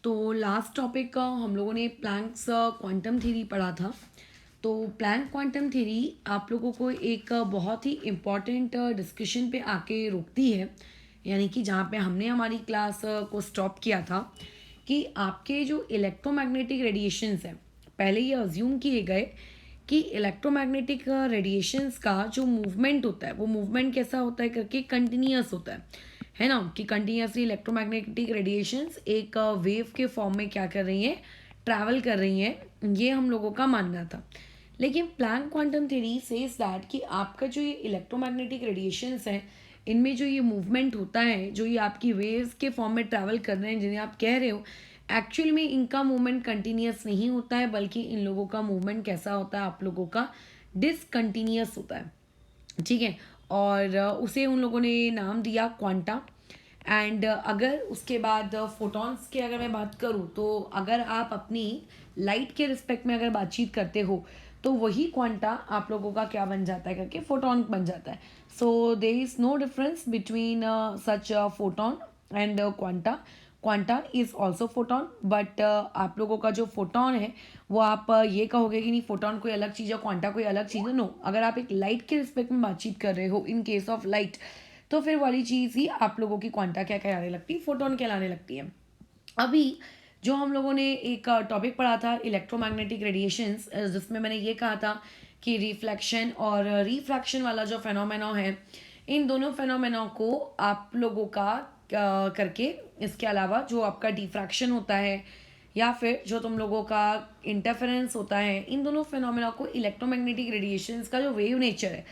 तो last topic का हम लोगों ने प्लैंक्स क्वांटम थ्योरी पढ़ा था। तो प्लैंक क्वांटम थ्योरी आप लोगों को एक बहुत ही इम्पॉर्टेंट डिस्कशन पे आके रोकती है, यानी कि जहाँ पे हमने हमारी क्लास को स्टॉप किया था कि आपके जो इलेक्ट्रोमैग्नेटिक रेडिएशंस हैं, पहले ये अज्यूम किए गए कि इलेक्ट्रोमैग्नेटिक रेडिएशंस का जो मूवमेंट होता है वो मूवमेंट कैसा होता है करके कंटिन्यूअस होता है ना, कि कंटिन्यूसली इलेक्ट्रोमैग्नेटिक रेडिएशंस एक वेव के फॉर्म में क्या कर रही हैं, ट्रैवल कर रही हैं। ये हम लोगों का मानना था। लेकिन Planck quantum theory says that कि आपका जो ये इलेक्ट्रोमैग्नेटिक रेडिएशंस हैं, इनमें जो ये मूवमेंट होता है, जो ये आपकी वेव्स के फॉर्म में ट्रैवल कर रहे हैं जिन्हें आप कह रहे हो, एक्चुअल में इनका मूवमेंट कंटिन्यूस नहीं होता है, बल्कि इन लोगों का मूवमेंट कैसा होता है, आप लोगों का डिसकंटिन्यूस होता है। ठीक है। और उसे उन लोगों ने नाम दिया क्वांटा। एंड अगर उसके बाद फोटॉन्स की अगर मैं बात करूँ, तो अगर आप अपनी लाइट के रिस्पेक्ट में अगर बातचीत करते हो तो वही क्वांटा आप लोगों का क्या बन जाता है करके फोटॉन बन जाता है। So there is no difference between such photon and quanta. Quanta is also photon, but आप लोगों का जो फोटॉन है वो आप ये कहोगे कि नहीं फोटॉन कोई अलग चीज़ है, क्वांटा कोई अलग चीज़ है। नो, अगर आप एक लाइट के रिस्पेक्ट में बातचीत कर रहे हो इन केस ऑफ लाइट, तो फिर वाली चीज़ ही आप लोगों की क्वांटा क्या कहलाने लगती है, फोटोन कहलाने लगती है। अभी जो हम लोगों ने एक टॉपिक पढ़ा था इलेक्ट्रोमैग्नेटिक रेडिएशंस, जिसमें मैंने ये कहा था कि रिफ्लेक्शन और रिफ्रैक्शन वाला जो फेनोमेना है, इन दोनों फेनोमेना को आप लोगों का करके, इसके अलावा जो आपका डिफ्रैक्शन होता है या फिर जो तुम लोगों का इंटरफेरेंस होता है, इन दोनों फेनोमेना को इलेक्ट्रोमैग्नेटिक रेडिएशंस का जो वेव नेचर है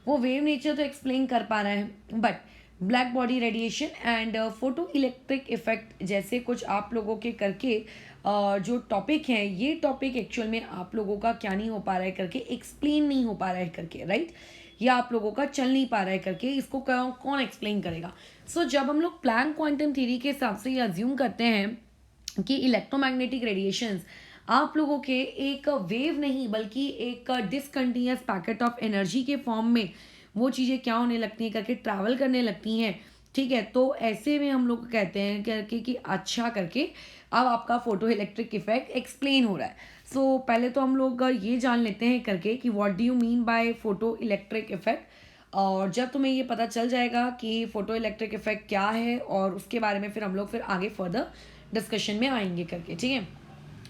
वो वेव नेचर तो एक्सप्लेन कर पा रहा है, but black body radiation and photo electric effect जैसे कुछ आप लोगों के करके जो टॉपिक हैं, ये टॉपिक एक्चुअल में आप लोगों का क्या नहीं हो पा रहा है करके, एक्सप्लेन नहीं हो पा रहा है करके, राइट। या आप लोगों का चल नहीं पा रहा है करके, इसको कौन एक्सप्लेन करेगा। सो जब हम लोग प्लैंक क्वांटम थ्योरी के हिसाब से ये अज्यूम करते हैं कि इलेक्ट्रोमैग्नेटिक रेडिएशंस आप लोगों के एक वेव नहीं बल्कि एक डिसकंटिन्यूस पैकेट ऑफ एनर्जी के फॉर्म में वो चीज़ें क्या होने लगती हैं करके, ट्रैवल करने लगती हैं। ठीक है। तो ऐसे में हम लोग कहते हैं करके कि अच्छा करके अब आपका फोटो इलेक्ट्रिक इफेक्ट एक्सप्लेन हो रहा है। सो पहले तो हम लोग ये जान लेते हैं करके कि what do you mean bye photo electric effect. और जब तुम्हें ये पता चल जाएगा कि फोटो इलेक्ट्रिक इफेक्ट क्या है, और उसके बारे में फिर हम लोग फिर आगे फर्दर डिस्कशन में आएंगे करके, ठीक है।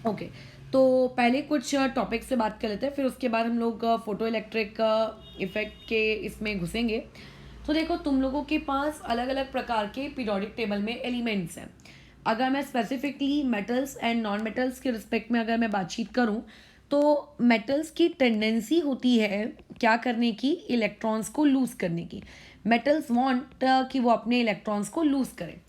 ओके। तो पहले कुछ टॉपिक से बात कर लेते हैं, फिर उसके बाद हम लोग फोटो इलेक्ट्रिक इफेक्ट के इसमें घुसेंगे। तो देखो, तुम लोगों के पास अलग अलग प्रकार के पीरियोडिक टेबल में एलिमेंट्स हैं। अगर मैं specifically metals and non metals के रिस्पेक्ट में अगर मैं बातचीत करूं, तो मेटल्स की टेंडेंसी होती है क्या करने की, इलेक्ट्रॉन्स को लूज करने की। मेटल्स वांट कि वो अपने इलेक्ट्रॉन्स को लूज करें।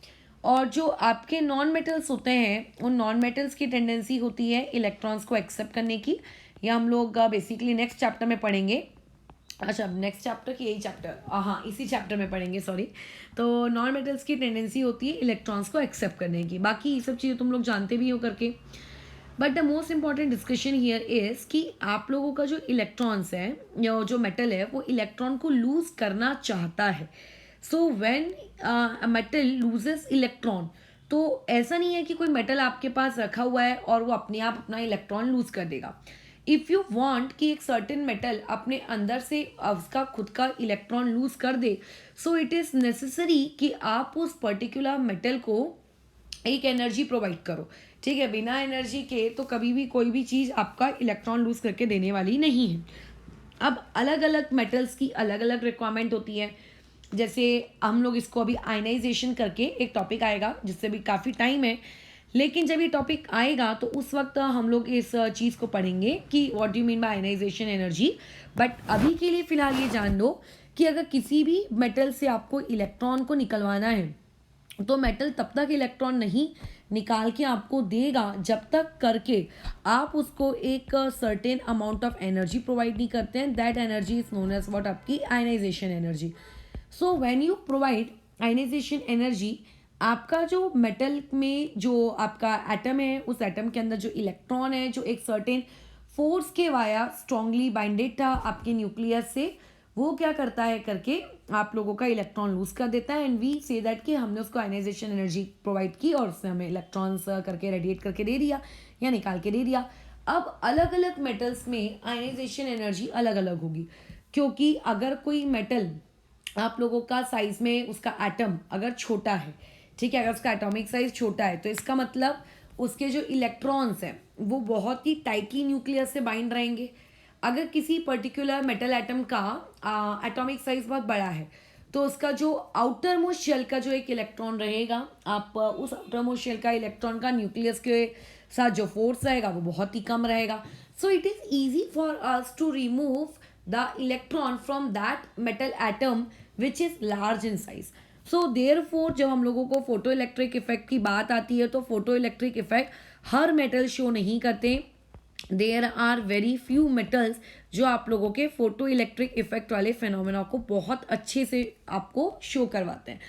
और जो आपके नॉन मेटल्स होते हैं, उन नॉन मेटल्स की टेंडेंसी होती है इलेक्ट्रॉन्स को एक्सेप्ट करने की। या हम लोग बेसिकली नेक्स्ट चैप्टर में पढ़ेंगे। अच्छा, नेक्स्ट चैप्टर की यही चैप्टर, हाँ इसी चैप्टर में पढ़ेंगे, सॉरी। तो नॉन मेटल्स की टेंडेंसी होती है इलेक्ट्रॉन्स को एक्सेप्ट करने की। बाकी ये सब चीज़ें तुम लोग जानते भी हो करके। But the most important discussion here is कि आप लोगों का जो इलेक्ट्रॉन्स है या जो मेटल है वो इलेक्ट्रॉन को लूज करना चाहता है। So when a metal loses electron, तो ऐसा नहीं है कि कोई मेटल आपके पास रखा हुआ है और वो अपने आप अपना इलेक्ट्रॉन लूज कर देगा। इफ़ यू वांट कि एक सर्टेन मेटल अपने अंदर से उसका खुद का इलेक्ट्रॉन लूज कर दे, सो इट इज़ नेसेसरी कि आप उस पर्टिकुलर मेटल को एक एनर्जी प्रोवाइड करो। ठीक है। बिना एनर्जी के तो कभी भी कोई भी चीज़ आपका इलेक्ट्रॉन लूज करके देने वाली नहीं है। अब अलग अलग मेटल्स की अलग अलग रिक्वायरमेंट होती है। जैसे हम लोग इसको अभी आयनाइजेशन करके एक टॉपिक आएगा जिससे भी काफ़ी टाइम है, लेकिन जब ये टॉपिक आएगा तो उस वक्त हम लोग इस चीज़ को पढ़ेंगे कि what do mean by ionization energy. But अभी के लिए फ़िलहाल ये जान लो कि अगर किसी भी मेटल से आपको इलेक्ट्रॉन को निकलवाना है, तो मेटल तब तक इलेक्ट्रॉन नहीं निकाल के आपको देगा जब तक करके आप उसको एक certain amount of energy provide नहीं करते हैं। That energy is known as what, आपकी ionisation energy. So when you provide ionisation energy, आपका जो मेटल में जो आपका एटम है, उस एटम के अंदर जो इलेक्ट्रॉन है, जो एक सर्टेन फोर्स के वाया स्ट्रांगली बाइंडेड था आपके न्यूक्लियस से, वो क्या करता है करके आप लोगों का इलेक्ट्रॉन लूज कर देता है एंड वी से दैट कि हमने उसको आयनाइजेशन एनर्जी प्रोवाइड की और उसने हमें इलेक्ट्रॉन्स करके रेडिएट करके दे दिया या निकाल के दे दिया। अब अलग अलग मेटल्स में आयनाइजेशन एनर्जी अलग अलग होगी, क्योंकि अगर कोई मेटल आप लोगों का साइज में उसका एटम अगर छोटा है, ठीक है, अगर उसका एटॉमिक साइज छोटा है तो इसका मतलब उसके जो इलेक्ट्रॉन्स हैं वो बहुत ही टाइटली न्यूक्लियस से बाइंड रहेंगे। अगर किसी पर्टिकुलर मेटल एटम का एटॉमिक साइज बहुत बड़ा है तो उसका जो आउटर मोस्ट शेल का जो एक इलेक्ट्रॉन रहेगा, आप उस आउटर मोस्ट शेल का इलेक्ट्रॉन का न्यूक्लियस के साथ जो फोर्स रहेगा वो बहुत ही कम रहेगा। So it is easy for us to remove the electron from that metal atom which is large in size. So therefore जब हम लोगों को फोटो इलेक्ट्रिक इफेक्ट की बात आती है तो फोटो इलेक्ट्रिक इफेक्ट हर मेटल शो नहीं करते। There are very few metals जो आप लोगों के फोटो इलेक्ट्रिक इफेक्ट वाले फिनोमेना को बहुत अच्छे से आपको शो करवाते हैं।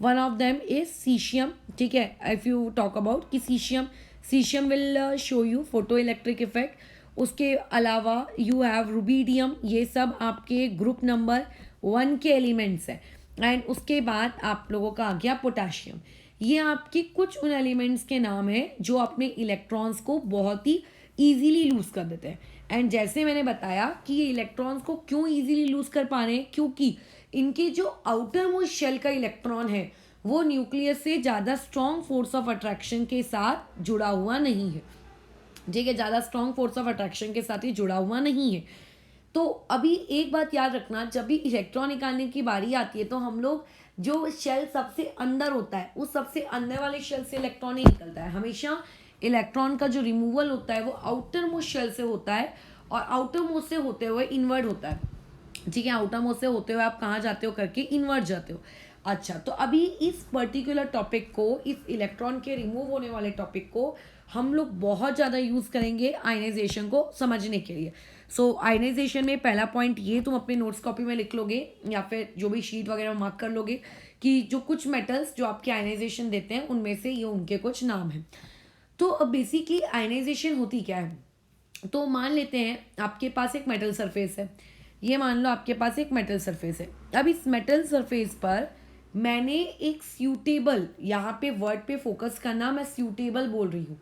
One of them is caesium, ठीक है, इफ यू टॉक अबाउट कि caesium will show you photo electric effect. उसके अलावा यू हैव रुबीडियम, ये सब आपके ग्रुप नंबर 1 के एलिमेंट्स हैं। एंड उसके बाद आप लोगों का आ गया पोटाशियम। ये आपके कुछ उन एलिमेंट्स के नाम हैं जो अपने इलेक्ट्रॉन्स को बहुत ही ईजीली लूज कर देते हैं। एंड जैसे मैंने बताया कि ये इलेक्ट्रॉन्स को क्यों ईजीली लूज कर पा रहे हैं, क्योंकि इनके जो आउटर मोस्ट शेल का इलेक्ट्रॉन है वो न्यूक्लियस से ज़्यादा स्ट्रॉन्ग फोर्स ऑफ अट्रैक्शन के साथ जुड़ा हुआ नहीं है, ठीक है, ज़्यादा स्ट्रॉन्ग फोर्स ऑफ अट्रैक्शन के साथ ही जुड़ा हुआ नहीं है। तो अभी एक बात याद रखना, जब भी इलेक्ट्रॉन निकालने की बारी आती है तो हम लोग जो शेल सबसे अंदर होता है उस सबसे अंदर वाले शेल से इलेक्ट्रॉन ही निकलता है। हमेशा इलेक्ट्रॉन का जो रिमूवल होता है वो आउटर मोस्ट शेल से होता है और आउटर मोस्ट से होते हुए इनवर्ड होता है, ठीक है, आउटर मोस्ट से होते हुए आप कहाँ जाते हो करके इनवर्ड जाते हो। अच्छा, तो अभी इस पर्टिकुलर टॉपिक को, इस इलेक्ट्रॉन के रिमूव होने वाले टॉपिक को हम लोग बहुत ज़्यादा यूज़ करेंगे आयनाइजेशन को समझने के लिए। सो आयनाइजेशन में पहला पॉइंट ये तुम अपने नोट्स कॉपी में लिख लोगे या फिर जो भी शीट वगैरह मार्क कर लोगे कि जो कुछ मेटल्स जो आपके आयनाइजेशन देते हैं उनमें से ये उनके कुछ नाम हैं। तो अब बेसिकली आयनाइजेशन होती क्या है, तो मान लेते हैं आपके पास एक मेटल सरफेस है। ये मान लो आपके पास एक मेटल सरफेस है। अब इस मेटल सरफेस पर मैंने एक सूटेबल, यहाँ पे वर्ड पे फोकस करना, मैं सूटेबल बोल रही हूँ,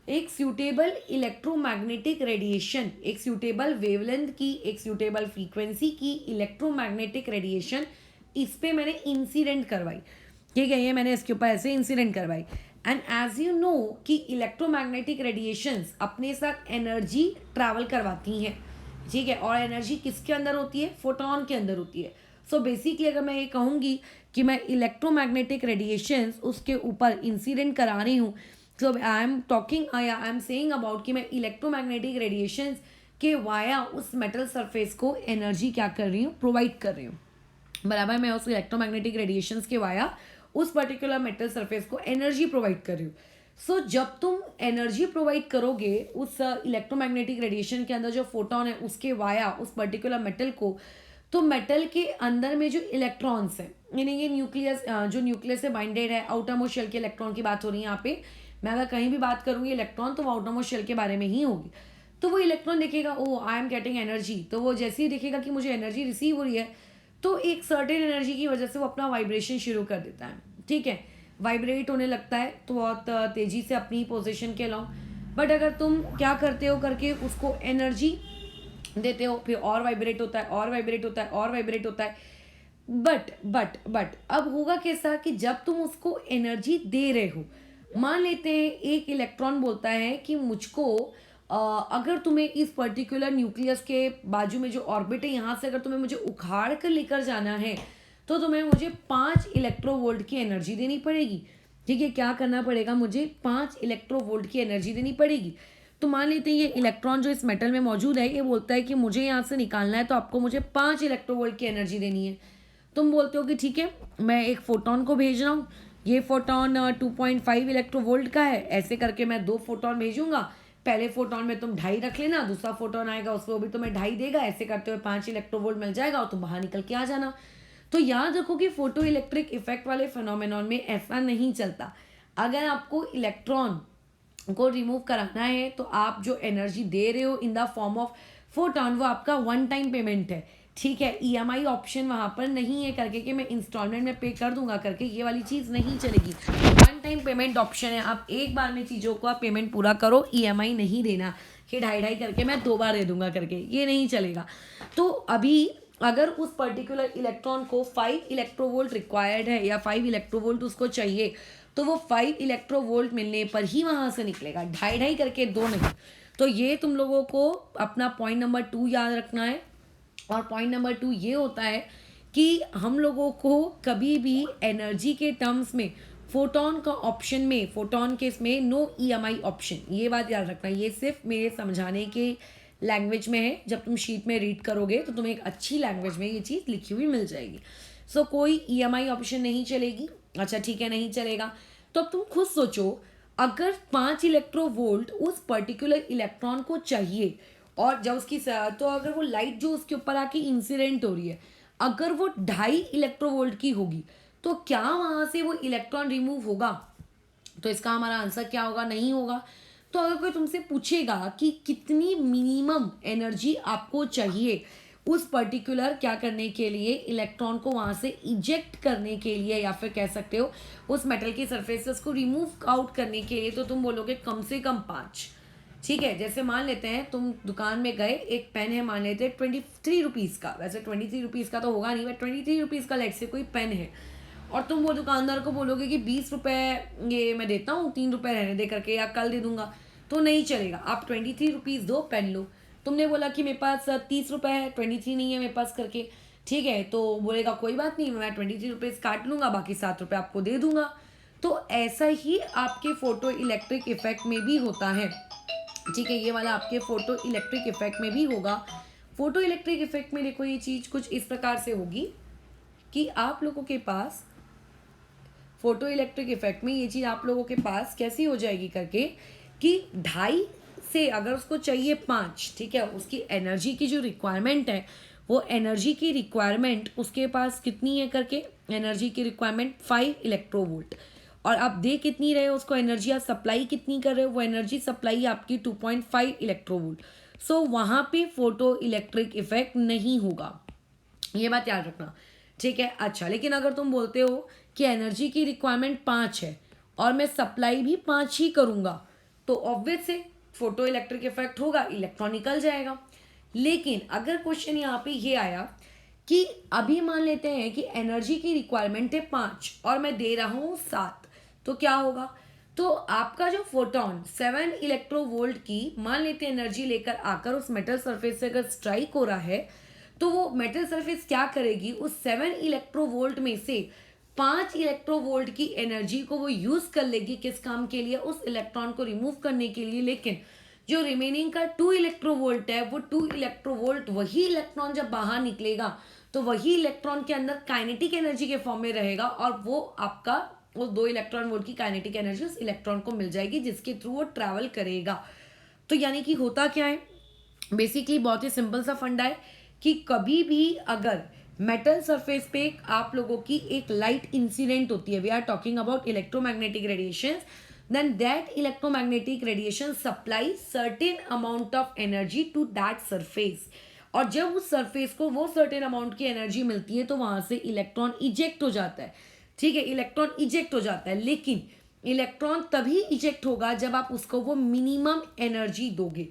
एक सूटेबल इलेक्ट्रोमैग्नेटिक रेडिएशन, एक सूटेबल वेवलेंथ की, एक सूटेबल फ्रीक्वेंसी की इलेक्ट्रोमैग्नेटिक रेडिएशन इस पे मैंने इंसिडेंट करवाई, ठीक है, ये मैंने इसके ऊपर ऐसे इंसिडेंट करवाई। एंड एज यू नो कि इलेक्ट्रोमैग्नेटिक रेडिएशंस अपने साथ एनर्जी ट्रैवल करवाती हैं, ठीक है, और एनर्जी किसके अंदर होती है, फोटोन के अंदर होती है। सो बेसिकली अगर मैं ये कहूँगी कि मैं इलेक्ट्रोमैग्नेटिक रेडिएशंस उसके ऊपर इंसिडेंट करा रही हूँ, तो आई एम सेइंग अबाउट कि मैं इलेक्ट्रोमैग्नेटिक रेडिएशंस के वाया उस मेटल सरफेस को एनर्जी क्या कर रही हूँ, प्रोवाइड कर रही हूँ, बराबर, मैं उस इलेक्ट्रोमैग्नेटिक रेडिएशंस के वाया उस पर्टिकुलर मेटल सरफेस को एनर्जी प्रोवाइड कर रही हूँ। सो जब तुम एनर्जी प्रोवाइड करोगे उस इलेक्ट्रोमैग्नेटिक रेडिएशन के अंदर जो फोटोन है उसके वाया उस पर्टिकुलर मेटल को, तो मेटल के अंदर में जो इलेक्ट्रॉन्स हैं, यानी ये न्यूक्लियस, जो न्यूक्लियस से बाइंडेड है, आउटर मोस्ट शेल के इलेक्ट्रॉन की बात हो रही है यहाँ पे। मैं अगर कहीं भी बात करूँगी इलेक्ट्रॉन तो वो आउटर मोस्ट शेल के बारे में ही होगी। तो वो इलेक्ट्रॉन देखेगा, ओ आई एम गेटिंग एनर्जी, तो वो जैसे ही देखेगा कि मुझे एनर्जी रिसीव हो रही है तो एक सर्टेन एनर्जी की वजह से वो अपना वाइब्रेशन शुरू कर देता है, ठीक है, वाइब्रेट होने लगता है तो बहुत तेज़ी से अपनी पोजीशन के अलोंग। बट अगर तुम क्या करते हो करके उसको एनर्जी देते हो, फिर और वाइब्रेट होता है और वाइब्रेट होता है और वाइब्रेट होता है। बट अब होगा कैसा कि जब तुम उसको एनर्जी दे रहे हो, मान लेते हैं एक इलेक्ट्रॉन बोलता है कि मुझको अगर तुम्हें इस पर्टिकुलर न्यूक्लियस के बाजू में जो ऑर्बिट है यहाँ से अगर तुम्हें मुझे उखाड़ कर लेकर जाना है तो तुम्हें मुझे 5 इलेक्ट्रोवोल्ट की एनर्जी देनी पड़ेगी, ठीक है, क्या करना पड़ेगा, मुझे 5 इलेक्ट्रोवोल्ट की एनर्जी देनी पड़ेगी। तो मान लेते हैं ये इलेक्ट्रॉन जो इस मेटल में मौजूद है ये बोलता है कि मुझे यहाँ से निकालना है तो आपको मुझे 5 इलेक्ट्रोवोल्ट की एनर्जी देनी है। तुम बोलते हो कि ठीक है, मैं एक फोटोन को भेज रहा हूँ, ये फोटोन 2.5 इलेक्ट्रोवोल्ट का है, ऐसे करके मैं 2 फोटोन भेजूंगा, पहले फोटोन में तुम 2.5 रख लेना, दूसरा फोटोन आएगा उसको भी तुम्हें 2.5 देगा, ऐसे करते हुए 5 इलेक्ट्रोवोल्ट मिल जाएगा और तुम बाहर निकल के आ जाना। तो याद रखो कि फोटो इलेक्ट्रिक इफेक्ट वाले फिनोमेनॉन में ऐसा नहीं चलता। अगर आपको इलेक्ट्रॉन को रिमूव कराना है तो आप जो एनर्जी दे रहे हो in the form of photon वो आपका वन टाइम पेमेंट है, ठीक है, ईएमआई ऑप्शन वहाँ पर नहीं है करके कि मैं इंस्टॉलमेंट में पे कर दूंगा करके, ये वाली चीज़ नहीं चलेगी। वन टाइम पेमेंट ऑप्शन है, आप एक बार में चीज़ों को आप पेमेंट पूरा करो, ईएमआई नहीं देना कि ढाई ढाई करके मैं 2 बार दे दूंगा करके, ये नहीं चलेगा। तो अभी अगर उस पर्टिकुलर इलेक्ट्रॉन को 5 इलेक्ट्रोवोल्ट रिक्वायर्ड है या 5 इलेक्ट्रोवोल्ट उसको चाहिए, तो वो 5 इलेक्ट्रोवोल्ट मिलने पर ही वहाँ से निकलेगा, ढाई ढाई करके 2 नहीं। तो ये तुम लोगों को अपना पॉइंट नंबर 2 याद रखना है। और पॉइंट नंबर 2 ये होता है कि हम लोगों को कभी भी एनर्जी के टर्म्स में फोटोन का ऑप्शन में, फोटोन के इसमें नो ईएमआई ऑप्शन, ये बात याद रखना। ये सिर्फ मेरे समझाने के लैंग्वेज में है, जब तुम शीट में रीड करोगे तो तुम्हें एक अच्छी लैंग्वेज में ये चीज़ लिखी हुई मिल जाएगी। सो कोई ईएमआई ऑप्शन नहीं चलेगी। अच्छा ठीक है, नहीं चलेगा। तो अब तुम खुद सोचो, अगर 5 इलेक्ट्रोवोल्ट उस पर्टिकुलर इलेक्ट्रॉन को चाहिए और जब उसकी तो अगर वो लाइट जो उसके ऊपर आके इंसिडेंट हो रही है, अगर वो 2.5 इलेक्ट्रोवोल्ट की होगी, तो क्या वहाँ से वो इलेक्ट्रॉन रिमूव होगा? तो इसका हमारा आंसर क्या होगा? नहीं होगा। तो अगर कोई तुमसे पूछेगा कि कितनी मिनिमम एनर्जी आपको चाहिए उस पर्टिकुलर क्या करने के लिए, इलेक्ट्रॉन को वहाँ से इजेक्ट करने के लिए, या फिर कह सकते हो उस मेटल की सरफेस से उसको रिमूव आउट करने के लिए, तो तुम बोलोगे कम से कम 5। ठीक है, जैसे मान लेते हैं तुम दुकान में गए, एक पेन है मान लेते हैं 23 रुपीज़ का, वैसे 23 रुपीज़ का तो होगा नहीं, बट 23 रुपीज़ का लेट से कोई पेन है, और तुम वो दुकानदार को बोलोगे कि 20 रुपये ये मैं देता हूँ, 3 रुपये रहने दे करके, या कल दे दूंगा, तो नहीं चलेगा। आप 23 रुपीज़ दो, पेन लो। तुमने बोला कि मेरे पास 30 रुपये है, 23 नहीं है मेरे पास करके, ठीक है, तो बोलेगा कोई बात नहीं, मैं 23 रुपीज़ काट लूँगा, बाकी 7 रुपये आपको दे दूंगा। तो ऐसा ही आपके फोटो इलेक्ट्रिक इफेक्ट में भी होता है। ठीक है, ये वाला आपके फोटो इलेक्ट्रिक इफेक्ट में भी होगा। फोटो इलेक्ट्रिक इफेक्ट में देखो, ये चीज़ कुछ इस प्रकार से होगी कि आप लोगों के पास फोटो इलेक्ट्रिक इफेक्ट में ये चीज़ आप लोगों के पास कैसी हो जाएगी करके, कि 2.5 से अगर उसको चाहिए 5, ठीक है, उसकी एनर्जी की जो रिक्वायरमेंट है, वो एनर्जी की रिक्वायरमेंट उसके पास कितनी है करके, एनर्जी की रिक्वायरमेंट 5 इलेक्ट्रोवोल्ट। और आप दे कितनी रहे हो उसको एनर्जी, आप सप्लाई कितनी कर रहे हो, वो एनर्जी सप्लाई आपकी 2.5 इलेक्ट्रोवोल्ट। सो वहाँ पे फोटो इलेक्ट्रिक इफेक्ट नहीं होगा, ये बात याद रखना। ठीक है, अच्छा, लेकिन अगर तुम बोलते हो कि एनर्जी की रिक्वायरमेंट 5 है और मैं सप्लाई भी 5 ही करूँगा, तो ऑब्वियस है फोटो इलेक्ट्रिक इफेक्ट होगा, इलेक्ट्रॉन निकल जाएगा। लेकिन अगर क्वेश्चन यहाँ पे ये आया कि अभी मान लेते हैं कि एनर्जी की रिक्वायरमेंट है 5 और मैं दे रहा हूँ 7, तो क्या होगा? तो आपका जो फोटोन 7 इलेक्ट्रोवोल्ट की मान लेते हैं एनर्जी लेकर आकर उस मेटल सरफेस से अगर स्ट्राइक हो रहा है, तो वो मेटल सरफेस क्या करेगी, उस 7 इलेक्ट्रोवोल्ट में से 5 इलेक्ट्रोवोल्ट की एनर्जी को वो यूज कर लेगी, किस काम के लिए? उस इलेक्ट्रॉन को रिमूव करने के लिए। लेकिन जो रिमेनिंग का 2 इलेक्ट्रोवोल्ट है, वो 2 इलेक्ट्रोवोल्ट वही इलेक्ट्रॉन जब बाहर निकलेगा तो वही इलेक्ट्रॉन के अंदर काइनेटिक एनर्जी के फॉर्म में रहेगा, और वो आपका वो 2 इलेक्ट्रॉन वोल्ट की काइनेटिक एनर्जी उस इलेक्ट्रॉन को मिल जाएगी, जिसके थ्रू वो ट्रैवल करेगा। तो यानी कि होता क्या है, बेसिकली बहुत ही सिंपल सा फंडा है कि कभी भी अगर मेटल सरफेस पे आप लोगों की एक लाइट इंसिडेंट होती है, we are talking about electromagnetic radiation, then that electromagnetic radiation supply certain amount of energy to that surface. और जब उस सरफेस को वो सर्टेन अमाउंट की एनर्जी मिलती है, तो वहां से इलेक्ट्रॉन इजेक्ट हो जाता है। ठीक है, इलेक्ट्रॉन इजेक्ट हो जाता है, लेकिन इलेक्ट्रॉन तभी इजेक्ट होगा जब आप उसको वो मिनिमम एनर्जी दोगे।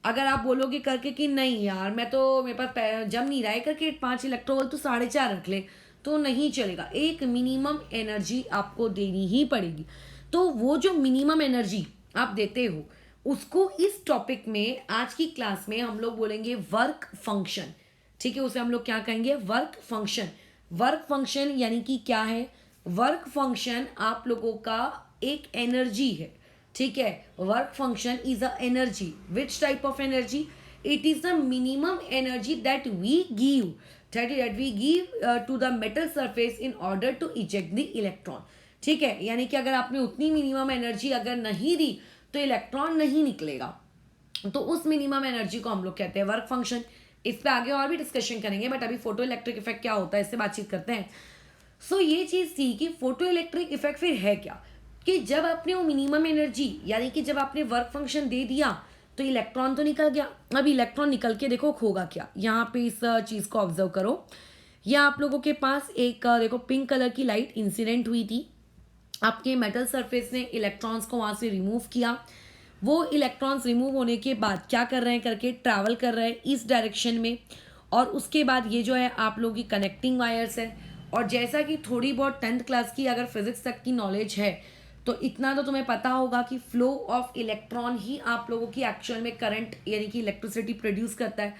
अगर आप बोलोगे करके कि नहीं यार, मैं तो मेरे पास जम नहीं रहा है करके 5 इलेक्ट्रोवोल्ट तो 4.5 रख ले, तो नहीं चलेगा। एक मिनिमम एनर्जी आपको देनी ही पड़ेगी। तो वो जो मिनिमम एनर्जी आप देते हो, उसको इस टॉपिक में आज की क्लास में हम लोग बोलेंगे वर्क फंक्शन। ठीक है, उसे हम लोग क्या कहेंगे? Work function. वर्क फंक्शन यानी कि क्या है? वर्क फंक्शन आप लोगों का एक एनर्जी है। ठीक है, work function is a energy. Which type of energy? It is the minimum energy that we give to the metal surface in order to eject the electron. ठीक है, यानी कि अगर आपने उतनी मिनिमम एनर्जी अगर नहीं दी तो इलेक्ट्रॉन नहीं निकलेगा, तो उस मिनिमम एनर्जी को हम लोग कहते हैं वर्क फंक्शन। इस पे आगे और भी डिस्कशन करेंगे, बट अभी फोटो इलेक्ट्रिक इफेक्ट क्या होता है इससे बातचीत करते हैं। सो ये चीज़ थी कि फोटो इलेक्ट्रिक इफेक्ट फिर है क्या, कि जब आपने वो मिनिमम एनर्जी यानी कि जब आपने वर्क फंक्शन दे दिया, तो इलेक्ट्रॉन तो निकल गया। अब इलेक्ट्रॉन निकल के देखो होगा क्या, यहाँ पे इस चीज़ को ऑब्जर्व करो। या आप लोगों के पास एक देखो पिंक कलर की लाइट इंसिडेंट हुई थी, आपके मेटल सरफेस ने इलेक्ट्रॉन्स को वहाँ से रिमूव किया। वो इलेक्ट्रॉन्स रिमूव होने के बाद क्या कर रहे हैं करके ट्रैवल कर रहे हैं इस डायरेक्शन में, और उसके बाद ये जो है आप लोगों की कनेक्टिंग वायर्स है। और जैसा कि थोड़ी बहुत 10th क्लास की अगर फिजिक्स तक की नॉलेज है तो इतना तो तुम्हें पता होगा कि फ्लो ऑफ इलेक्ट्रॉन ही आप लोगों की एक्चुअल में करंट यानी कि इलेक्ट्रिसिटी प्रोड्यूस करता है।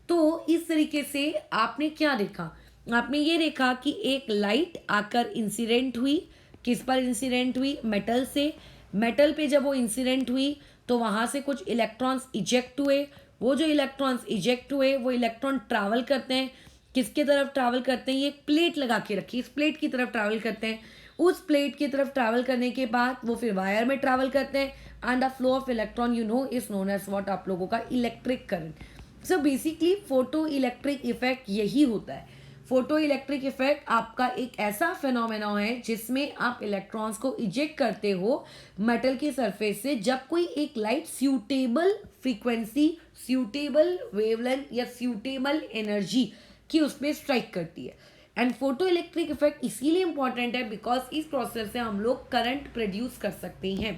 तो इस तरीके से आपने क्या देखा, आपने ये देखा कि एक लाइट आकर इंसिडेंट हुई, किस पर इंसिडेंट हुई, मेटल से। मेटल पे जब वो इंसिडेंट हुई तो वहाँ से कुछ इलेक्ट्रॉन्स इजेक्ट हुए। वो जो इलेक्ट्रॉन्स इजेक्ट हुए वो इलेक्ट्रॉन ट्रैवल करते हैं, किसके तरफ ट्रैवल करते हैं, ये एक प्लेट लगा के रखी, इस प्लेट की तरफ ट्रैवल करते हैं। उस प्लेट की तरफ ट्रैवल करने के बाद वो फिर वायर में ट्रैवल करते हैं, and the flow of electron you know is known as what आप लोगों का electric current. So basically photo electric effect यही होता है। फोटो इलेक्ट्रिक इफेक्ट आपका एक ऐसा फिनोमेना है जिसमें आप इलेक्ट्रॉन्स को इजेक्ट करते हो मेटल के सरफेस से, जब कोई एक light suitable frequency, suitable wavelength या सूटेबल एनर्जी की उसमें स्ट्राइक करती है। एंड फोटो इलेक्ट्रिक इफेक्ट इसीलिए इंपॉर्टेंट है बिकॉज इस प्रोसेस से हम लोग करंट प्रोड्यूस कर सकते हैं।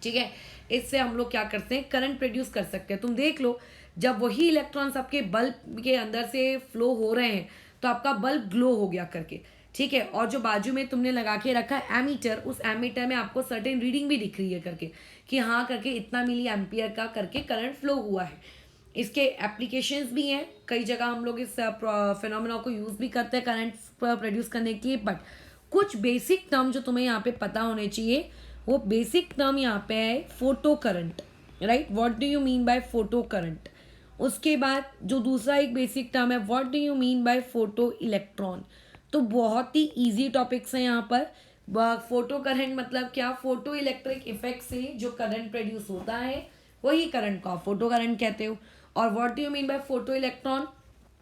ठीक है, इससे हम लोग क्या करते हैं, करंट प्रोड्यूस कर सकते हैं। तुम देख लो, जब वही इलेक्ट्रॉन्स आपके बल्ब के अंदर से फ्लो हो रहे हैं तो आपका बल्ब ग्लो हो गया करके। ठीक है, और जो बाजू में तुमने लगा के रखा है एमीटर, उस एमीटर में आपको सर्टेन रीडिंग भी दिख रही है करके कि हाँ करके इतना मिली एम्पियर का करके करंट फ्लो हुआ है। इसके एप्लीकेशंस भी हैं, कई जगह हम लोग इस फिनोमेना को यूज़ भी करते हैं करंट प्रोड्यूस करने के लिए। बट कुछ बेसिक टर्म जो तुम्हें यहाँ पे पता होने चाहिए, वो बेसिक टर्म यहाँ पे है photo current. Right, what do you mean bye photo current. उसके बाद जो दूसरा एक बेसिक टर्म है, what do you mean bye photo electron. तो बहुत ही ईजी टॉपिक्स हैं यहाँ पर। फोटो करंट मतलब क्या, फोटो इलेक्ट्रिक इफेक्ट से जो करंट प्रोड्यूस होता है वही करंट को आप फोटो करंट कहते हो। और what do you mean bye photo electron,